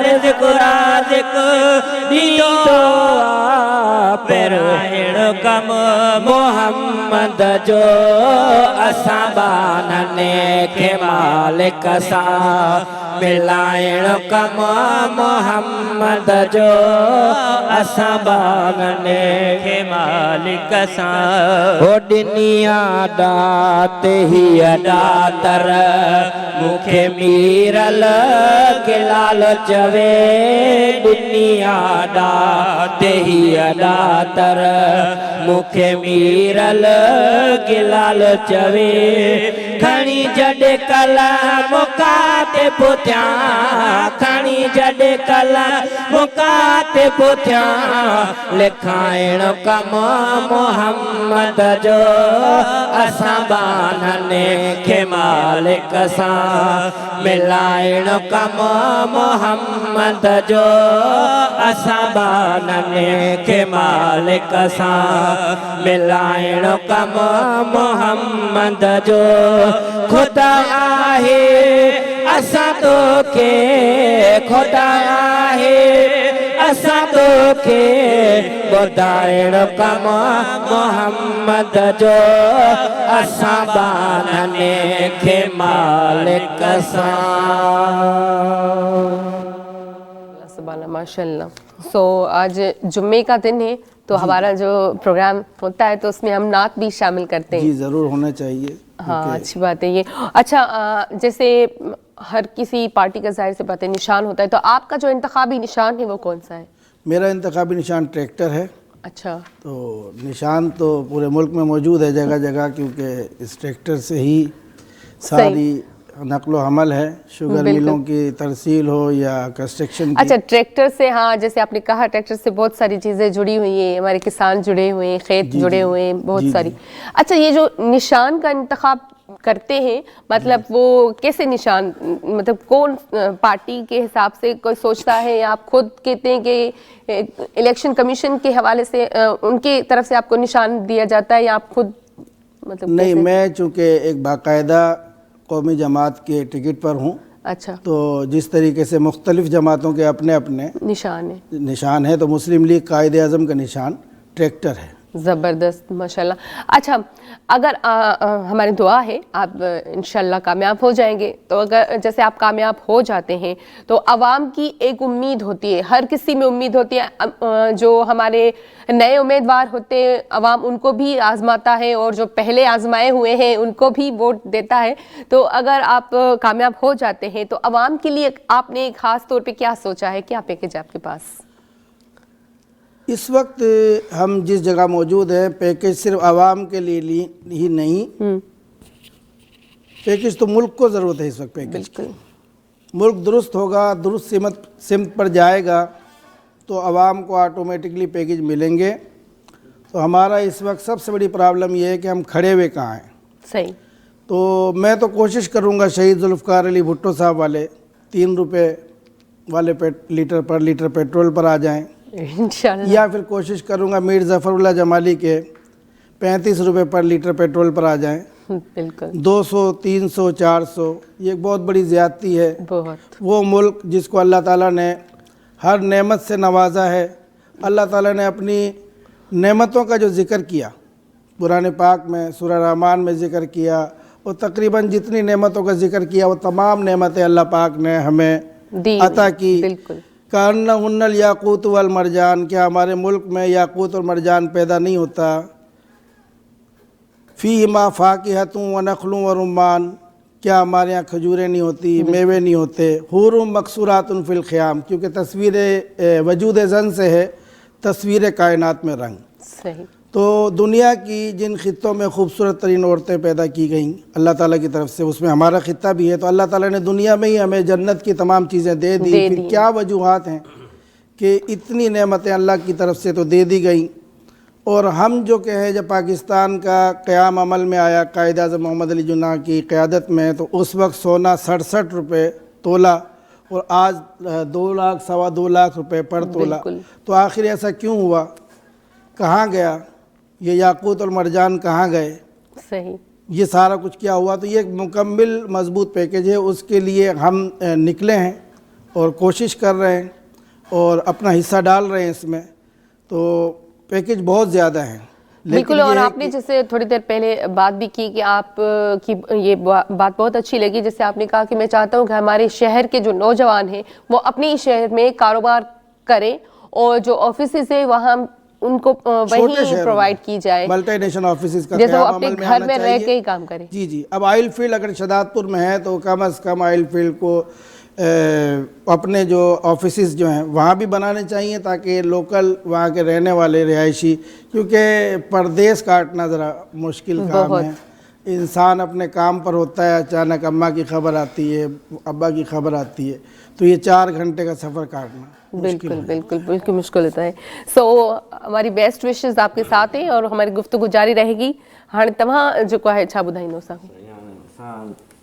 रिज़्क़ राज़िक़ ॾींदो पहिराइण कम मोहम्मद जो असां बानने खे मालिक सां मिलाइण कम मोहम्मद जो असां बानने खे मालिक सां हो दुनिया दात ही दातर मूंखे मीरल किलाल चवे दुनिया दात ही दातर मूंखे मीरल किलाल चवे खणी जॾे कला मुकाते पुठियां खणी जॾे कला मुकाते पुठियां लिखाइण कम मोहम्मद जो असां बानने खे मालिक सां मिलाइण कम मोहम्मद जो असां बानने खे मालिक सां मिलाइण कम मोहम्मद जो खुदा आहे असां तोखे खुदा आहे असां तोखे ॿुधाइण कम मोहम्मद जो असां बानने खे मालिक सां सुभान माशाल्लाह। सो आज जुम्मे का दिन है तो हमारा जो प्रोग्राम होता है तो उसमें हम नात भी शामिल करते हैं। जी ज़रूर होना चाहिए। हाँ अच्छी बात है ये। अच्छा जैसे हर किसी पार्टी का जाहिर से बात है निशान होता है, तो आपका जो इंतखाबी निशान है वो कौन सा है? मेरा इंतखाबी निशान ट्रैक्टर है। अच्छा। तो निशान तो पूरे मुल्क में मौजूद है जगह जगह, क्योंकि इस ट्रैक्टर से ही सारी नकलो हमल है, शुगर मिलों की तरसील हो या कंस्ट्रक्शन की। अच्छा ट्रैक्टर से, हाँ जैसे आपने कहा ट्रैक्टर से बहुत सारी चीज़ें जुड़ी हुई हैं, हमारे किसान जुड़े हुए हैं, खेत जुड़े हुए हैं, बहुत सारी। अच्छा ये जो निशान का इंतखाब करते हैं मतलब वो कैसे निशान, मतलब कौन पार्टी के हिसाब से कोई सोचता है या आप खुद कहते हैं कि इलेक्शन कमीशन के हवाले से उनकी तरफ से आपको निशान दिया जाता है या आप खुद मतलब? नहीं, मैं चूँकि एक बाकायदा कौमी जमात के टिकट पर हूँ। अच्छा। तो जिस तरीके से मुख्तलिफ जमातों के अपने अपने निशान है तो मुस्लिम लीग कायदे आज़म का निशान ट्रैक्टर है। ज़बरदस्त माशाल्लाह। अच्छा, अगर हमारी दुआ है आप इंशाल्लाह कामयाब हो जाएंगे, तो अगर जैसे आप कामयाब हो जाते हैं तो आवाम की एक उम्मीद होती है, हर किसी में उम्मीद होती है, जो हमारे नए उम्मीदवार होते हैं आवाम उनको भी आजमाता है और जो पहले आजमाए हुए हैं उनको भी वोट देता है। तो अगर आप कामयाब हो जाते हैं तो आवाम के लिए आपने ख़ास तौर पे क्या सोचा है, क्या पैकेज है आपके पास? इस वक्त हम जिस जगह मौजूद हैं, पैकेज सिर्फ आवाम के लिए ही नहीं, पैकेज तो मुल्क को ज़रूरत है इस वक्त। पैकेज की मुल्क दुरुस्त होगा, दुरुस्त सिमत पर जाएगा तो आवाम को ऑटोमेटिकली पैकेज मिलेंगे। तो हमारा इस वक्त सबसे बड़ी प्रॉब्लम ये है कि हम खड़े हुए कहाँ हैं। सही। तो मैं तो कोशिश करूँगा शहीद जुल्फ़िकार अली भुट्टो साहब वाले 3 रुपये वाले पर लीटर पेट्रोल पर आ जाएं, इंशाल्लाह। या फिर कोशिश करूँगा मीर ज़फ़रुल्लाह जमाली के 35 रुपये पर लीटर पेट्रोल पर आ जाएं। बिल्कुल। 200, 300, 400 ये एक बहुत बड़ी ज़्यादती है। बहुत। वो मुल्क जिसको अल्लाह ताला ने हर नेमत से नवाजा है, अल्लाह ताला ने अपनी नेमतों का जो ज़िक्र किया कुरान पाक में, सूरह रहमान में ज़िक्र किया, और तकरीबन जितनी नेमतों का ज़िक्र किया वो तमाम नेमतें अल्लाह पाक ने हमें अता की। बिल्कुल। कान्नहुन्नल याकूत वल मरजान, क्या हमारे मुल्क में याकूत और मरजान पैदा नहीं होता? फ़ीहिमा फ़ाकिहतुन व नख़लुन व रुम्मान, क्या हमारे यहाँ खजूरें नहीं होती, मेवे नहीं होते? हुरुम मकसूरातुन फ़िल ख़ियाम, क्योंकि तस्वीर वजूद ज़न से है तस्वीर कायनात में रंग। सही। तो दुनिया की जिन ख़ित्तों में खूबसूरत तरीन औरतें पैदा की गईं अल्लाह ताला की तरफ से, उसमें हमारा ख़ित्ता भी है। तो अल्लाह ताला ने दुनिया में ही हमें जन्नत की तमाम चीज़ें दे दी। फिर क्या वजूहात हैं कि इतनी नेमतें अल्लाह की तरफ से तो दे दी गई, और हम जो कहें जब पाकिस्तान का क़याम अमल में आया कायद आज़म मोहम्मद अली जिन्ना की क़यादत में, तो उस वक्त सोना 67 रुपये तोला और आज 2 लाख, 2.25 लाख रुपए पर तोला। तो आखिर ऐसा क्यों हुआ? कहाँ गया ये याकूत और मरजान, कहाँ गए? सही। ये सारा कुछ क्या हुआ? तो ये एक मुकम्मल मजबूत पैकेज है, उसके लिए हम निकले हैं और कोशिश कर रहे हैं और अपना हिस्सा डाल रहे हैं इसमें। तो पैकेज बहुत ज़्यादा है। बिल्कुल। और आपने जैसे थोड़ी देर पहले बात भी की कि आप की ये बात बहुत अच्छी लगी, जैसे आपने कहा कि मैं चाहता हूँ कि हमारे शहर के जो नौजवान हैं वो अपने शहर में कारोबार करें और जो ऑफिसेज है वहाँ उनको वही प्रोवाइड की जाए, मल्टीनेशनल ऑफिसेज का, जैसे वो अपने घर में रह के ही काम करें। जी जी। अब ऑयल फील्ड अगर शदादपुर में है तो कम अज़ कम ऑयल फील्ड को अपने जो ऑफिसेज जो हैं वहाँ भी बनाने चाहिए, ताकि लोकल वहाँ के रहने वाले रिहायशी, क्योंकि परदेश काटना ज़रा मुश्किल काम है। इंसान अपने काम पर होता है, अचानक अम्मा की खबर आती है, अब्बा की खबर आती है, तो ये 4 घंटे का सफ़र काटना बिल्कुल बिल्कुल बिल्कुल मुश्किल होता है। सो हमारी बेस्ट विशेस आपके साथ हैं और हमारी गुफ्तगू जारी रहेगी। हाँ तव्हां जेको आहे छा ॿुधाईंदो असांखे?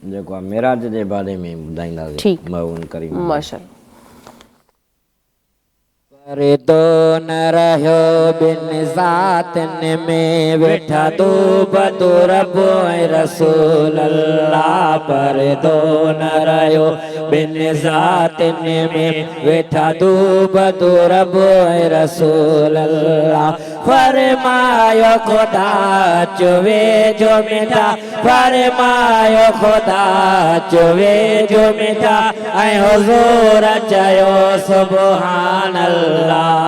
जेको आहे मेराज जे बारे में ॿुधाईंदासीं। ठीकु। मऊन करीम पर माशाअल्लाह। दो न रहियो बिन ज़ातिन में वेठा दो बदो रब ऐं रसूल अल्लाह। पर दो न रहियो बिन ज़ातिन में वेठा दो बदो रब ऐं रसूल अल्लाह। फरमायो खुदा चुवे जो मिठा, फरमायो खुदा चुवे जो मिठा, ऐं हुज़ूर चयो सुभान अल्लाह।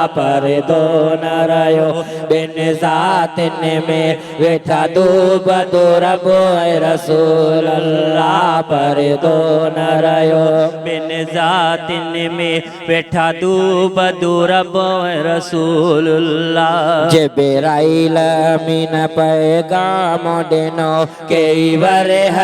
पर दो न रहियो बिन ज़ातिन में वेठा दो बदो रब ऐं रसूल अल्लाह। पर दो न रहियो बिन ज़ातिन में वेठा दो बदो रब ऐं रसूल अल्लाह। जिब्राइल अमीन पैगाम ॾिनो कई वरह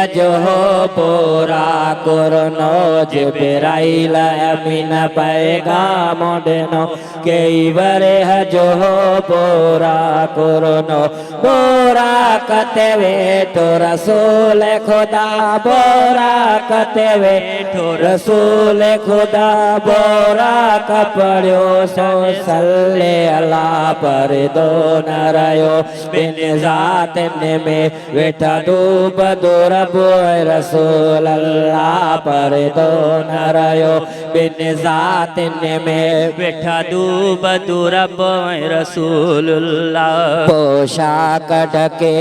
हो पूरा कुरनो। जिब्राइल अमीन पैगाम ॾिनो कई वरह हो पूरा कुरनो। बोरा कते वेठो रसूल खुदा, बोरा कते वेठो रसूल खुदा, बोरा कपड़ियो सो सल्ले अल्लाह। पर दो न रहियो बिन ज़ातिन में वेठा दो बदो रब ऐं रसूल अल्लाह। पर दो न रहियो बिन ज़ातिन में वेठा बदू रब रसूलुल्लाह पोशाक ढके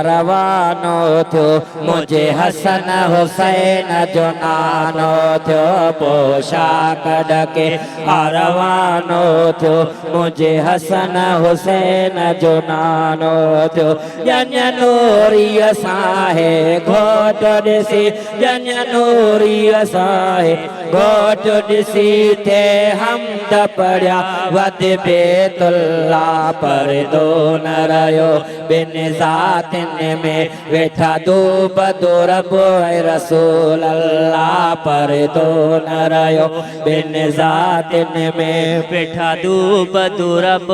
रवानो थियो मुझे हसन हुसैन जो नानो थियो पोशाक ढके रवानो थियो मुझे हसन हुसैन जो नानो थियो जन नूरी असाहे घोट ॾिसी जन नूरी असाहे घोट ॾिसी थे हमद पढ़िया वद बेतुल्ला परदो न रहियो बिन ज़ातिन में वेठा दूब रब रसूल अल्लाह परदो न रहियो बिन ज़ातिन में वेठा दूब रब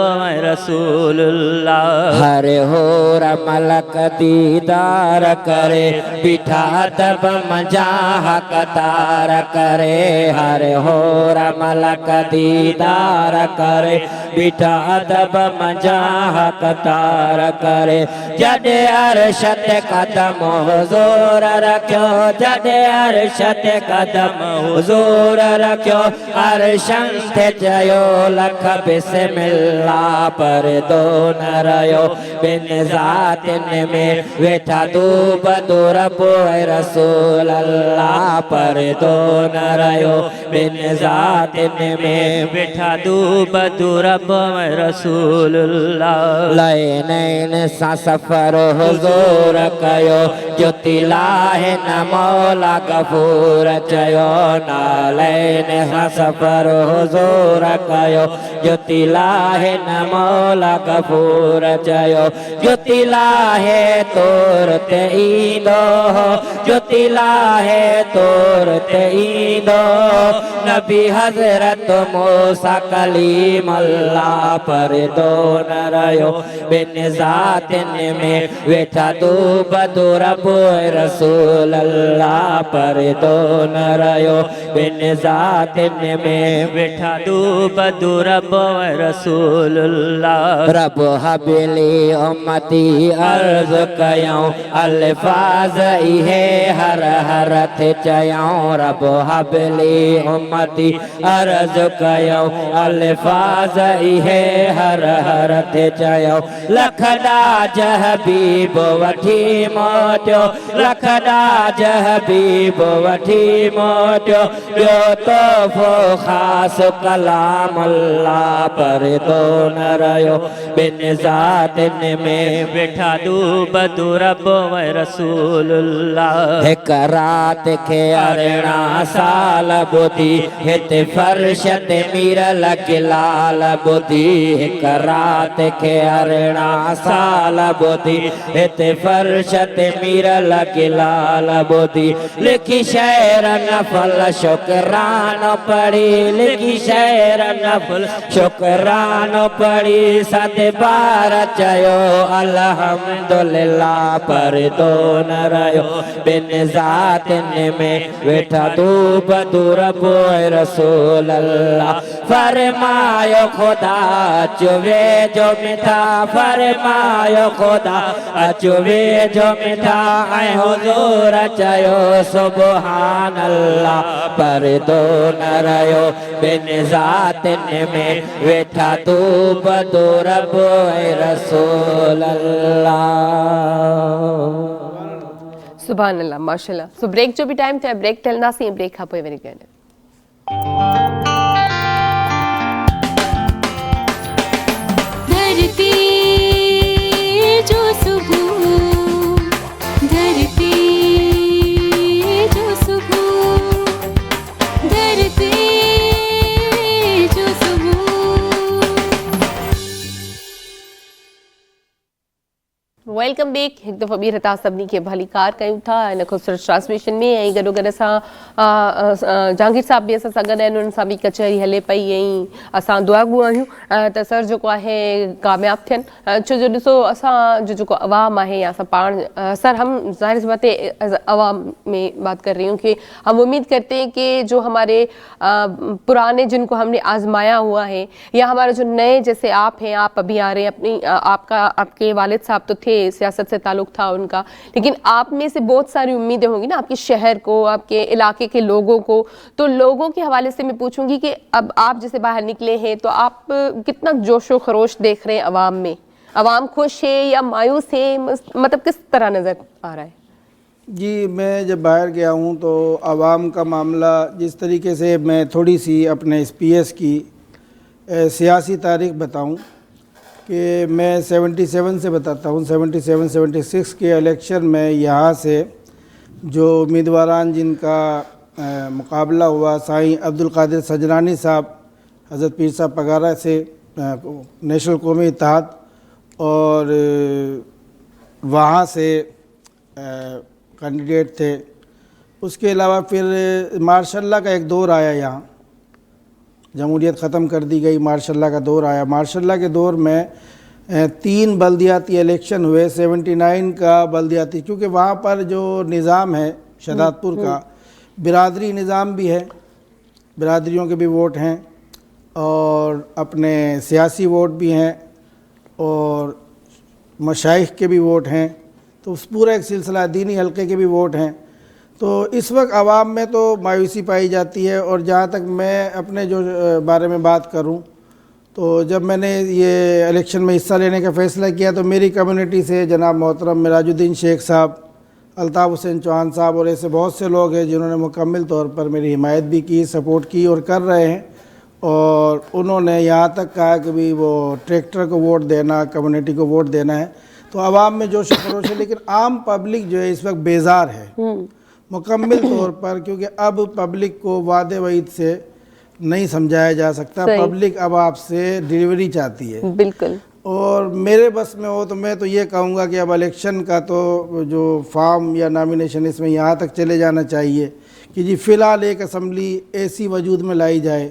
रसूलुल्लाह हर होर मलक दीदार करे बिठा तब मजाह कतार करे हर होर मलक दीदार करे बिठा तब मजाह कतार करे जॾे अरशत कदम हुज़ूर रखियो जॾे अरशत कदम हुज़ूर रखियो अरशन थे चयो लख बिस्मिल्लाह परदो न रहियो बिन ज़ातिन में वेठा दूब रब रसूल अल्लाह परदो न रहियो बिन ज़ातिन में वेठा दूब रब रसूलुल्लाह लैनैन सां सफ़र हुज़ूर कयो जो तिलाहे न मौला गफ़ूर चयो नालैन सां सफ़र हुज़ूर कयो जो तिलाहे न मौला गफ़ूर चयो जो तिलाहे तोर ते ईंदो जो तिलाहे तोर ते ईंदो नबी हज़रत मूसा कलीम अल्लाह परदो न रहियो बिन ज़ातिन में वेठा दूब रब रसूल अल्लाह परदो न रहियो बिन ज़ातिन में वेठा दूब रब रसूलुल्लाह रब हबली उम्मती अर्ज़ कयूं अल्फाज़ इहे हर हर थे चयूं रब हबली उम्मती अर्ज़ कयूं अल्फाज़ इहे हर हर थे चयूं लख ॾाज हबीब वठी मोटियो लख ॾाज हबीब वठी मोटियो ॿियो तोहफ़ो ख़ासि कलाम अल्लाह परदो न रहियो बिन ज़ातिन में वेठा दूब रब रसूलुल्लाह हिकु राति खे 18 साल ॿुधी हिते फर्श ते मीरल गिलाल ॿुधी हिकु राति खे 18 साल ॿुधी हिते फर्श ते मीरल गिलाल ॿुधी लिखी शेर नफ़ल शुकरानो पढ़ी लिखी शेर नफ़ल शुकरानो पढ़ी सत बार चयो अल्हम्दुलिल्लाह परदो न रहियो बिन ज़ातिन में वेठा दूब रब रसूल अल्लाह फरमायो खुदा चुवे जो मिठा फरमायो खुदा चुवे जो मिठा ऐं हुज़ूर चयो सुभान अल्लाह परदो न रहियो बिन ज़ातिन में वेठा दूब रब रसूल अल्लाह सुभान अल्लाह माशाल्लाह सो ब्रेक जो भी टाइम थे ब्रेक टेलंदासीं ब्रेक खां पोइ वरी गॾु धरती जो सुबह धरती जो सुबह धरती जो वेलकम बैक एक दफ़ो ॿीहर तव्हां सभिनी खे भलीकार कयूं था इन ख़ूबसूरत ट्रांसमिशन में ऐं गॾो गॾु असां जहांगीर साहब बि असां सां गॾु आहिनि उन्हनि सां बि कचहरी हले पई ऐं असां दुआगू आहियूं त सर जेको आहे कामयाबु थियनि छो जो ॾिसो असांजो जेको अवाम आहे या असां पाण सर हम ज़ाहिर सी बात है अवाम में बात कर रही हूँ कि हम उम्मीद करते हैं कि जो हमारे पुराने जिनको हमने आजमाया हुआ है या हमारे जो नए जैसे आप हैं आप अभी आ रहे हैं अपनी आपके वालिद साहब तो थे सियासत से ताल्लुक़ था उनका, लेकिन आप में से बहुत सारी उम्मीदें होंगी ना आपके शहर को, आपके इलाके के लोगों को। तो लोगों के हवाले से मैं पूछूंगी कि अब आप जैसे बाहर निकले हैं तो आप कितना जोशो खरोश देख रहे हैं अवाम में? अवाम खुश है या मायूस है, मतलब किस तरह नज़र आ रहा है? जी, मैं जब बाहर गया हूँ तो आवाम का मामला जिस तरीके से, मैं थोड़ी सी अपने SPS की सियासी तारीख बताऊँ कि मैं 77 से बताता हूँ। 77-76 के इलेक्शन में यहाँ से जो उम्मीदवारान जिनका मुकाबला हुआ, साईं अब्दुल कादिर सजनानी साहब हज़रत पीर साहब पगारा से नेशनल कौमी इत्तेहाद, और वहाँ से कैंडिडेट थे। उसके अलावा फिर मार्शल्ला का एक दौर आया, यहाँ जमहूरियत ख़त्म कर दी गई, मार्शल्ला का दौर आया। मार्शल्ला के दौर में 3 बल्दियाती इलेक्शन हुए। 79 का बल्दियाती, क्योंकि वहाँ पर जो निज़ाम है शहदादपुर का, बिरादरी निज़ाम भी है, बिरादरियों के भी वोट हैं और अपने सियासी वोट भी हैं और मशाइख के भी वोट हैं, तो उस पूरा एक सिलसिला, दीनी हल्के के भी वोट हैं। तो इस वक्त आवाम में तो मायूसी पाई जाती है। और जहाँ तक मैं अपने जो बारे में बात करूँ, तो जब मैंने ये इलेक्शन में हिस्सा लेने का फ़ैसला किया तो मेरी कम्युनिटी से जनाब मोहतरम मिराजुद्दीन शेख साहब, अल्ताफ़ हुसैन चौहान साहब और ऐसे बहुत से लोग हैं जिन्होंने मुकम्मल तौर पर मेरी हिमायत भी की, सपोर्ट की और कर रहे हैं। और उन्होंने यहाँ तक कहा कि भी वो ट्रैक्टर को वोट देना, कम्युनिटी को वोट देना है। तो आवाम में जोश खरोश है, लेकिन आम पब्लिक जो है इस वक्त बेजार है मुकम्मल तौर पर, क्योंकि अब पब्लिक को वादे वईद से नहीं समझाया जा सकता। पब्लिक अब आपसे डिलीवरी चाहती है। बिल्कुल। और मेरे बस में हो तो मैं तो ये कहूँगा कि अब इलेक्शन का तो जो फॉर्म या नॉमिनेशन, इसमें यहाँ तक चले जाना चाहिए कि जी फ़िलहाल एक असम्बली ऐसी वजूद में लाई जाए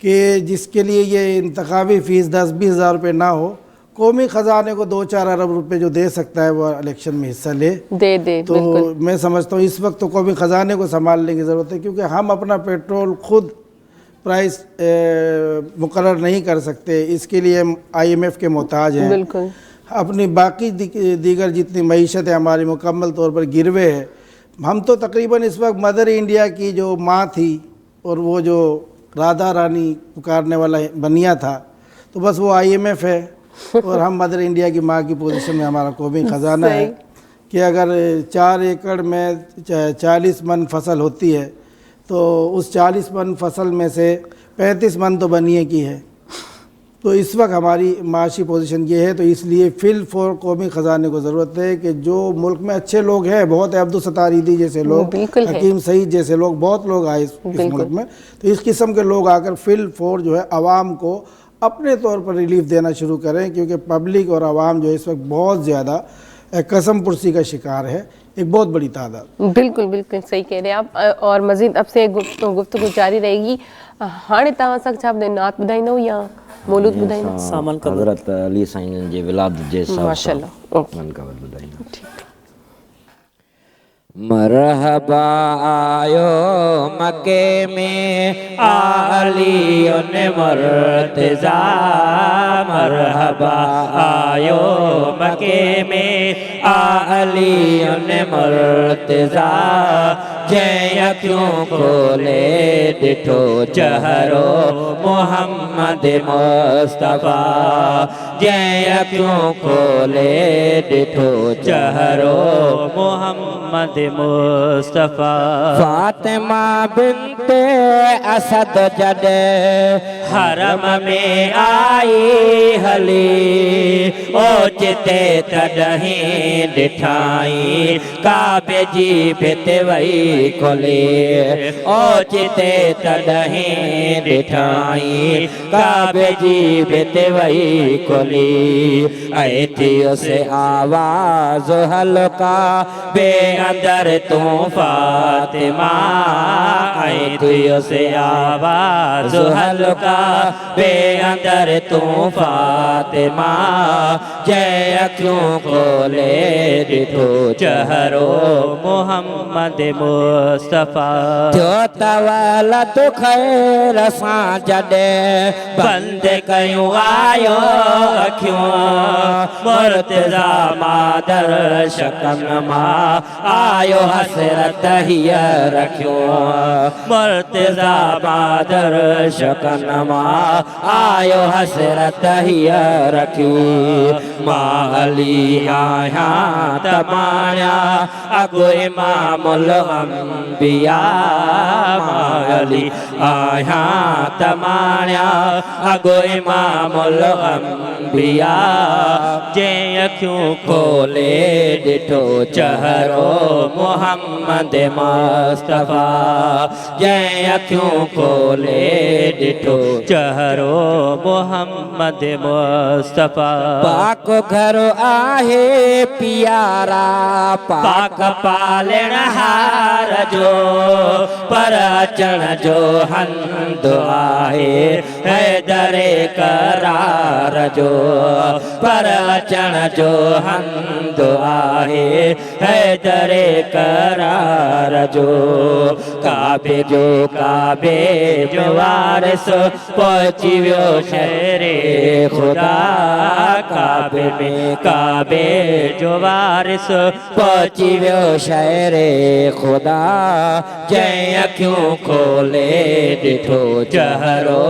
कि जिसके लिए ये इंतखाबी फ़ीस 10-20 हज़ार रुपये ना हो, कौमी ख़जाने को 2-4 अरब रुपए जो दे सकता है वो इलेक्शन में हिस्सा दे। तो मैं समझता हूँ इस वक्त तो कौमी ख़जाने को संभालने की ज़रूरत है, क्योंकि हम अपना पेट्रोल खुद प्राइस मुकर्रर नहीं कर सकते, इसके लिए हम IMF के मोहताज हैं। बिल्कुल। अपनी बाकी दीगर जितनी मईशत है हमारी मुकम्मल तौर पर गिरवे है। हम तो तकरीबन इस वक्त मदर इंडिया की जो माँ थी और वो जो राधा रानी पुकारने वाला बनिया था, तो बस वो IMF है और हम मदर इंडिया की माँ की पोजीशन में हमारा कौमी ख़जाना है कि अगर 4 एकड़ में 40 मन फसल होती है तो उस 40 मन फसल में से 35 मन तो बनिए की है। तो इस वक्त हमारी माशी पोजीशन ये है। तो इसलिए फिल फॉर कौमी ख़जाने को ज़रूरत है कि जो मुल्क में अच्छे लोग हैं, बहुत है, अब्दुल सत्तार ईदी जैसे लोग, हकीम सईद जैसे लोग, बहुत लोग आए इस मुल्क में, तो इस किस्म के लोग आकर फिल फॉर जो है आवाम को अपने तौर पर रिलीफ देना शुरू करें, क्योंकि पब्लिक और आवाम जो इस वक्त बहुत ज़्यादा कसम पुरसी का शिकार है, एक बहुत बड़ी तादाद। बिल्कुल बिल्कुल सही कह रहे हैं आप। और मज़ीद अब से गुफ्तगू जारी रहेगी। हाणे तव्हां सां छा नात ॿुधाईंदो या मौलूद ॿुधाईंदो? हज़रत अली साईं जे विलादत जे हिसाब सां माशाअल्लाह। मनक़बत ॿुधाईंदो। मरहबा आयो मके में आली ने मर्तज़ा, मरहबा आयो मके में आली ने मर्तज़ा, जंहिं अखियूं खोले ॾिठो चहिरो मोहम्मद मुस्तफ़ा, जंहिं अखियूं खोले ॾिठो चहिरो मोहम्मद मुस्तफ़ा। फातिमा बिन्ते असद जॾहिं हरम में आई हली, ओचिते तॾहिं ॾिठाई काबे जी भित वई खोली, ओचिते तॾहिं ॾिठाई काबे जी भित वई खोली। ऐं थियो से आवाज़ हल्का बे अंदर दर तू फातिमा आई थियो से आवाज हल्का बे अंदर तू फातिमा जय अखियों खोले ॾिठो चहरो मोहम्मद मुस्तफ़ा थियो तवल तू खैर सां जॾहिं बंद कयूं आयो अखियूं मुर्तज़ा मादर शकन मां आयो हसरत हीअ रखियो मुर्तज़ा बादर शकन मां आयो हसरत हीअ रखी मां अली आहियां तमाणिया अॻु इमामुल अंबिया मां अली आहियां तमाणिया अॻु इमामुल अंबिया जंहिं अखियूं खोले ॾिठो चहरो मोहम्मद मुस्तफ़ा जंहिं अखियूं खोले ॾिठो चहरो मोहम्मद मुस्तफ़ा पाक घर आहे पियारा पाक पालण हार जो पर अचण जो हंधु आहे हैदरे करार जो पर अचण जो हंधु आहे हैदरे करार जो काबे जो वारिस पहुची वियो शहरे ख़ुदा काबे जो वारिस पहुची वियो शहरे ख़ुदा जंहिं अखियूं खोले ॾिठो चहरो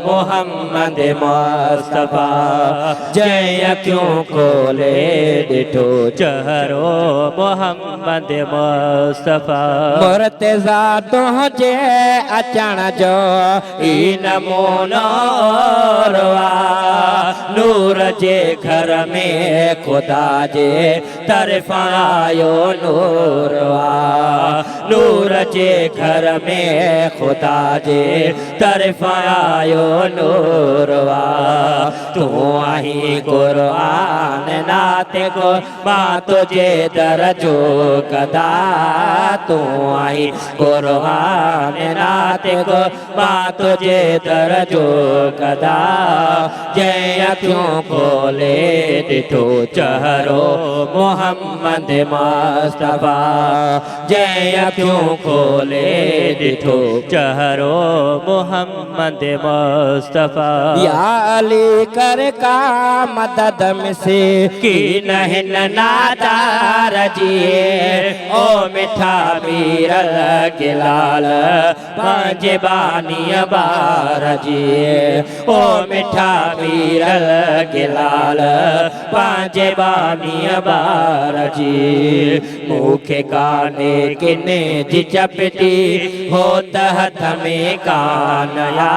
मोहम्मद मुस्तफ़ा जंहिं अखियूं खोले ॾिठो चहरो मोहम्मद मुस्तफ़ा मुर्तज़ा तुंहिंजे अचण जो ई नमूनो नूर जे घर में ख़ुदा जे तरफ़ां आयो नूर जे घर में ख़ुदा जे तरफ़ां आयो नूर तूं आहीं क़ुर्आन नाते को मां तुझे दर जो गदा तूं आहीं क़ुर्आन नाते को मां तुझे दर जो गदा जंहिं अखियूं खोले ॾिठो चहरो मोहम्मद मुस्तफ़ा जंहिं अखियूं खोले ॾिठो चहरो मोहम्मद मुस्तफ़ा या अली कर का मदद में से की नहन नादार जिए ओ मिठा मीर गिलाल पंहिंजे बानीअ बार जिए ओ मिठा मीर गिलाल पंहिंजे बानीअ बार जी मूंखे काने किने जी चपटी हो त हथ में कानया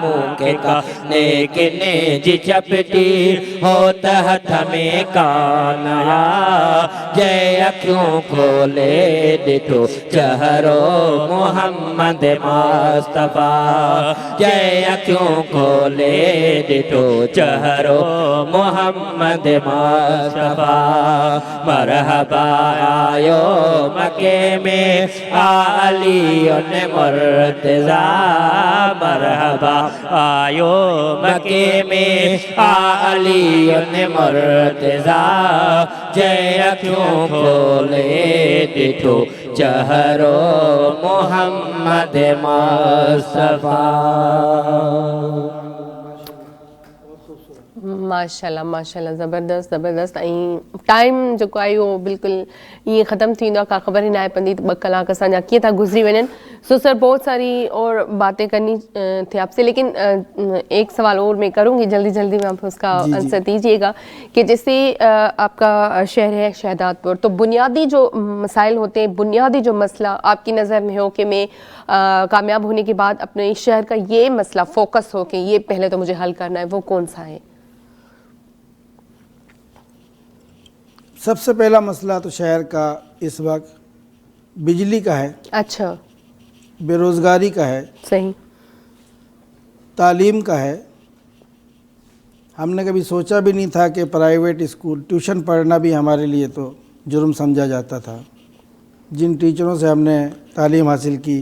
मूंखे काने किने जी चपटी हो त हथ में कानया जंहिं अखियूं खोले ॾिठो चहरो मोहम्मद मुस्तफ़ा जंहिं अखियूं खोले ॾिठो चहरो मोहम्मद मुस्तफ़ा मरहबा आयो मके में आली उन मुर्तज़ा मरहबा आयो मके में आली उन मुर्तज़ा जंहिं अखियूं खोले ॾिठो चहरो मोहम्मद मुस्तफ़ा माशाल्लाह माशाल्लाह ज़बरदस्त ज़बरदस्त ऐं टाइम जेको आहे उहो बिल्कुलु ईअं ख़तमु थी वेंदो आहे का ख़बर ई न आहे पवंदी त 2 कलाक असांजा कीअं था गुज़री वञनि सो सर बहुत सारी और बातें करनी थी आपसे लेकिन एक सवाल और मैं करूँगी जल्दी जल्दी में आप उसका आंसर दीजिएगा कि जैसे आपका शहर है शहदादपुर तो बुनियादी जो मसाइल होते हैं बुनियादी जो मसला आपकी नज़र में हो कि मैं कामयाब होने के बाद अपने शहर का ये मसला फोकस हो कि ये पहले तो मुझे हल करना है वो कौन सा है? सबसे पहला मसला तो शहर का इस वक्त बिजली का है। अच्छा। बेरोज़गारी का है। सही। तालीम का है। हमने कभी सोचा भी नहीं था कि प्राइवेट स्कूल ट्यूशन पढ़ना भी हमारे लिए तो जुर्म समझा जाता था। जिन टीचरों से हमने तालीम हासिल की,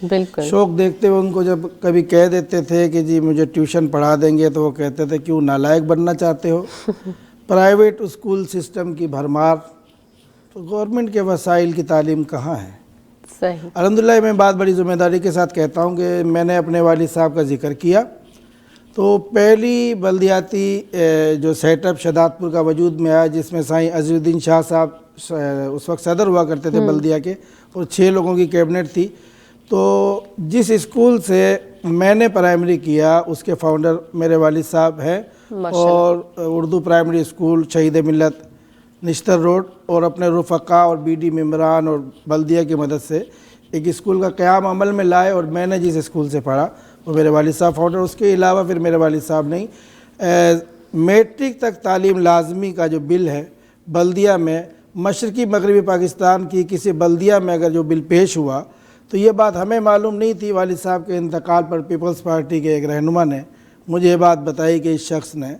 बिल्कुल शौक़ देखते हुए उनको जब कभी कह देते थे कि जी मुझे ट्यूशन पढ़ा देंगे, तो वो कहते थे क्यों नालायक बनना चाहते हो। प्राइवेट स्कूल सिस्टम की भरमार, तो गवर्नमेंट के वसाइल की तालीम कहाँ है। सही। अल्हम्दुलिल्लाह मैं बात बड़ी ज़िम्मेदारी के साथ कहता हूँ कि मैंने अपने वालिद साहब का जिक्र किया, तो पहली बल्दियाती जो सेटअप शहदादपुर का वजूद में आया, जिसमें साईं अज़ीज़ुद्दीन शाह साहब उस वक्त सदर हुआ करते थे बल्दिया के, और 6 लोगों की कैबिनेट थी। तो जिस स्कूल से मैंने प्राइमरी किया उसके फाउंडर मेरे वालिद साहब हैं, और उर्दू प्राइमरी स्कूल शहीद मिल्लत निश्तर रोड, और अपने रुफ़क़ा और बीडी मेम्बरान और बल्दिया की मदद से एक स्कूल का क़याम अमल में लाए, और मैंने जिस स्कूल से पढ़ा वो मेरे वालिद साहब फाउंडर। उसके अलावा फिर मेरे वालिद साहब नहीं, मैट्रिक तक तालीम लाजमी का जो बिल है बल्दिया में, मशरक़ी मगरबी पाकिस्तान की किसी बल्दिया में अगर जो बिल पेश हुआ, तो ये बात हमें मालूम नहीं थी। वालिद साहब के इंतकाल पर पीपल्स पार्टी के एक रहनुमा ने मुझे ये बात बताई कि इस शख्स ने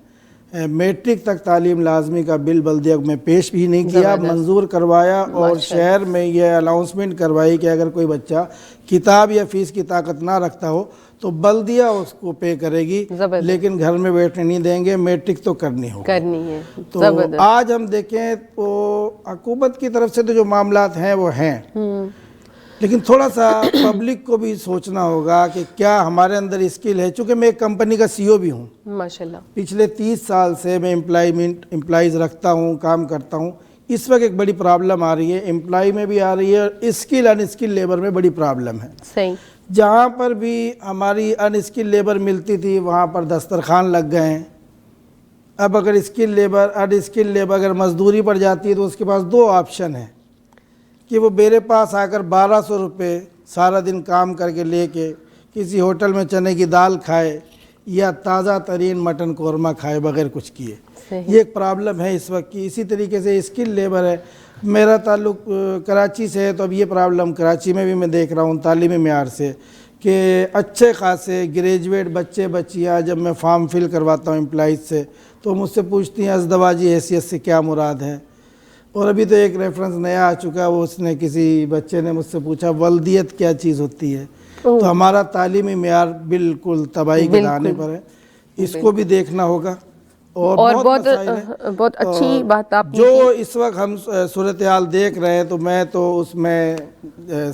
मैट्रिक तक तालीम लाजमी का बिल बल्दिया में पेश भी नहीं किया, मंजूर करवाया, और शहर में यह अनाउंसमेंट करवाई कि अगर कोई बच्चा किताब या फ़ीस की ताकत ना रखता हो तो बल्दिया उसको पे करेगी, लेकिन घर में बैठने नहीं देंगे, मैट्रिक तो करनी है। तो आज हम देखें तो हुकूमत की तरफ से तो जो मामलात हैं वो हैं, लेकिन थोड़ा सा पब्लिक को भी सोचना होगा कि क्या हमारे अंदर स्किल है। चूँकि मैं एक कंपनी का CEO भी हूँ माशाल्लाह, पिछले 30 साल से मैं एम्प्लॉइज़ रखता हूँ, काम करता हूँ। इस वक्त एक बड़ी प्रॉब्लम आ रही है, एम्प्लॉय में भी आ रही है, और स्किल अनस्किल लेबर में बड़ी प्रॉब्लम है। सही। जहाँ पर भी हमारी अनस्किल लेबर मिलती थी वहाँ पर दस्तरखान लग गए हैं। अब अगर स्किल लेबर अनस्किल लेबर अगर मजदूरी पर जाती है तो उसके पास 2 ऑप्शन है कि वो मेरे पास आकर 1200 रुपये सारा दिन काम करके लेके किसी होटल में चने की दाल खाए, या ताज़ा तरीन मटन कौरमा खाए बगैर कुछ किए। ये एक प्रॉब्लम है इस वक्त की। इसी तरीके से स्किल लेबर है। मेरा ताल्लुक़ कराची से है, तो अब ये प्रॉब्लम कराची में भी मैं देख रहा हूँ तालीमी मेयार से, कि अच्छे खासे ग्रेजुएट बच्चे बच्चियाँ जब मैं फॉर्म फिल करवाता हूँ एम्प्लॉइज़ से, तो मुझसे पूछती हैं अज़दवाजी हैसियत से क्या मुराद है। और अभी तो एक रेफरेंस नया आ चुका है, वो उसने किसी बच्चे ने मुझसे पूछा वल्दियत क्या चीज़ होती है। तो हमारा तालीमी मेयार बिल्कुल तबाही के दाने पर है, इसको भी देखना होगा। और बहुत अच्छी बात आप जो इस वक्त हम सूरत हाल देख रहे हैं, तो मैं तो उसमें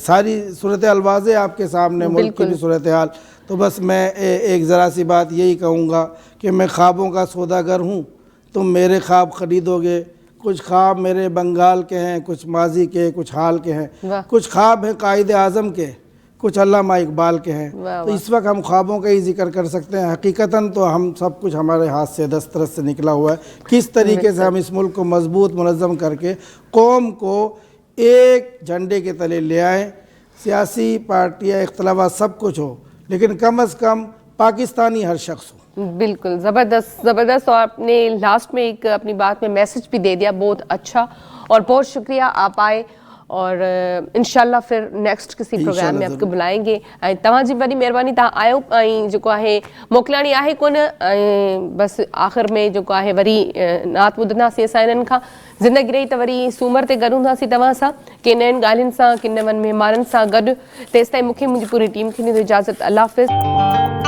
सारी सूरत हाल वाज़े आपके सामने, मुल्क की भी सूरत हाल। तो बस मैं एक ज़रा सी बात यही कहूँगा कि मैं ख्वाबों का सौदागर हूँ, तुम मेरे ख्वाब ख़रीदोगे। कुछ ख्वाब मेरे बंगाल के हैं, कुछ माजी के, कुछ हाल के हैं, कुछ ख्वाब हैं कायदे आज़म के, कुछ अल्लामा इकबाल के हैं। तो इस वक्त हम ख्वाबों का ही जिक्र कर सकते हैं। हकीकतन तो हम सब कुछ हमारे हाथ से दस्तरस से निकला हुआ है। किस तरीके से हम इस मुल्क को मजबूत मुनज़्ज़म करके कौम को एक झंडे के तले ले आएँ। सियासी पार्टियाँ इख्तलाफात सब कुछ हो, लेकिन कम अज़ कम पाकिस्तानी हर शख्स हो। बिल्कुल ज़बरदस्त। और आपने लास्ट में एक अपनी बात में मैसेज भी दे दिया, बहुत अच्छा, और बहुत शुक्रिया आप आए। और इंशाल्लाह फिर नेक्स्ट किसी प्रोग्राम में आपको बुलाएंगे। तव्हांजी वॾी महिरबानी, तव्हां आयो ऐं जेको आहे मोकिलाणी आहे कोन, बस आख़िर में जेको आहे वरी नात ॿुधंदासीं असां इन्हनि खां। ज़िंदगी रही त वरी सूमर ते गॾु हूंदासीं तव्हां सां, के नयनि ॻाल्हियुनि सां, के नवनि महिमाननि सां गॾु। तेसिताईं मूंखे मुंहिंजी पूरी टीम खे ॾींदो इजाज़त। अल्लाह हाफ़िज़।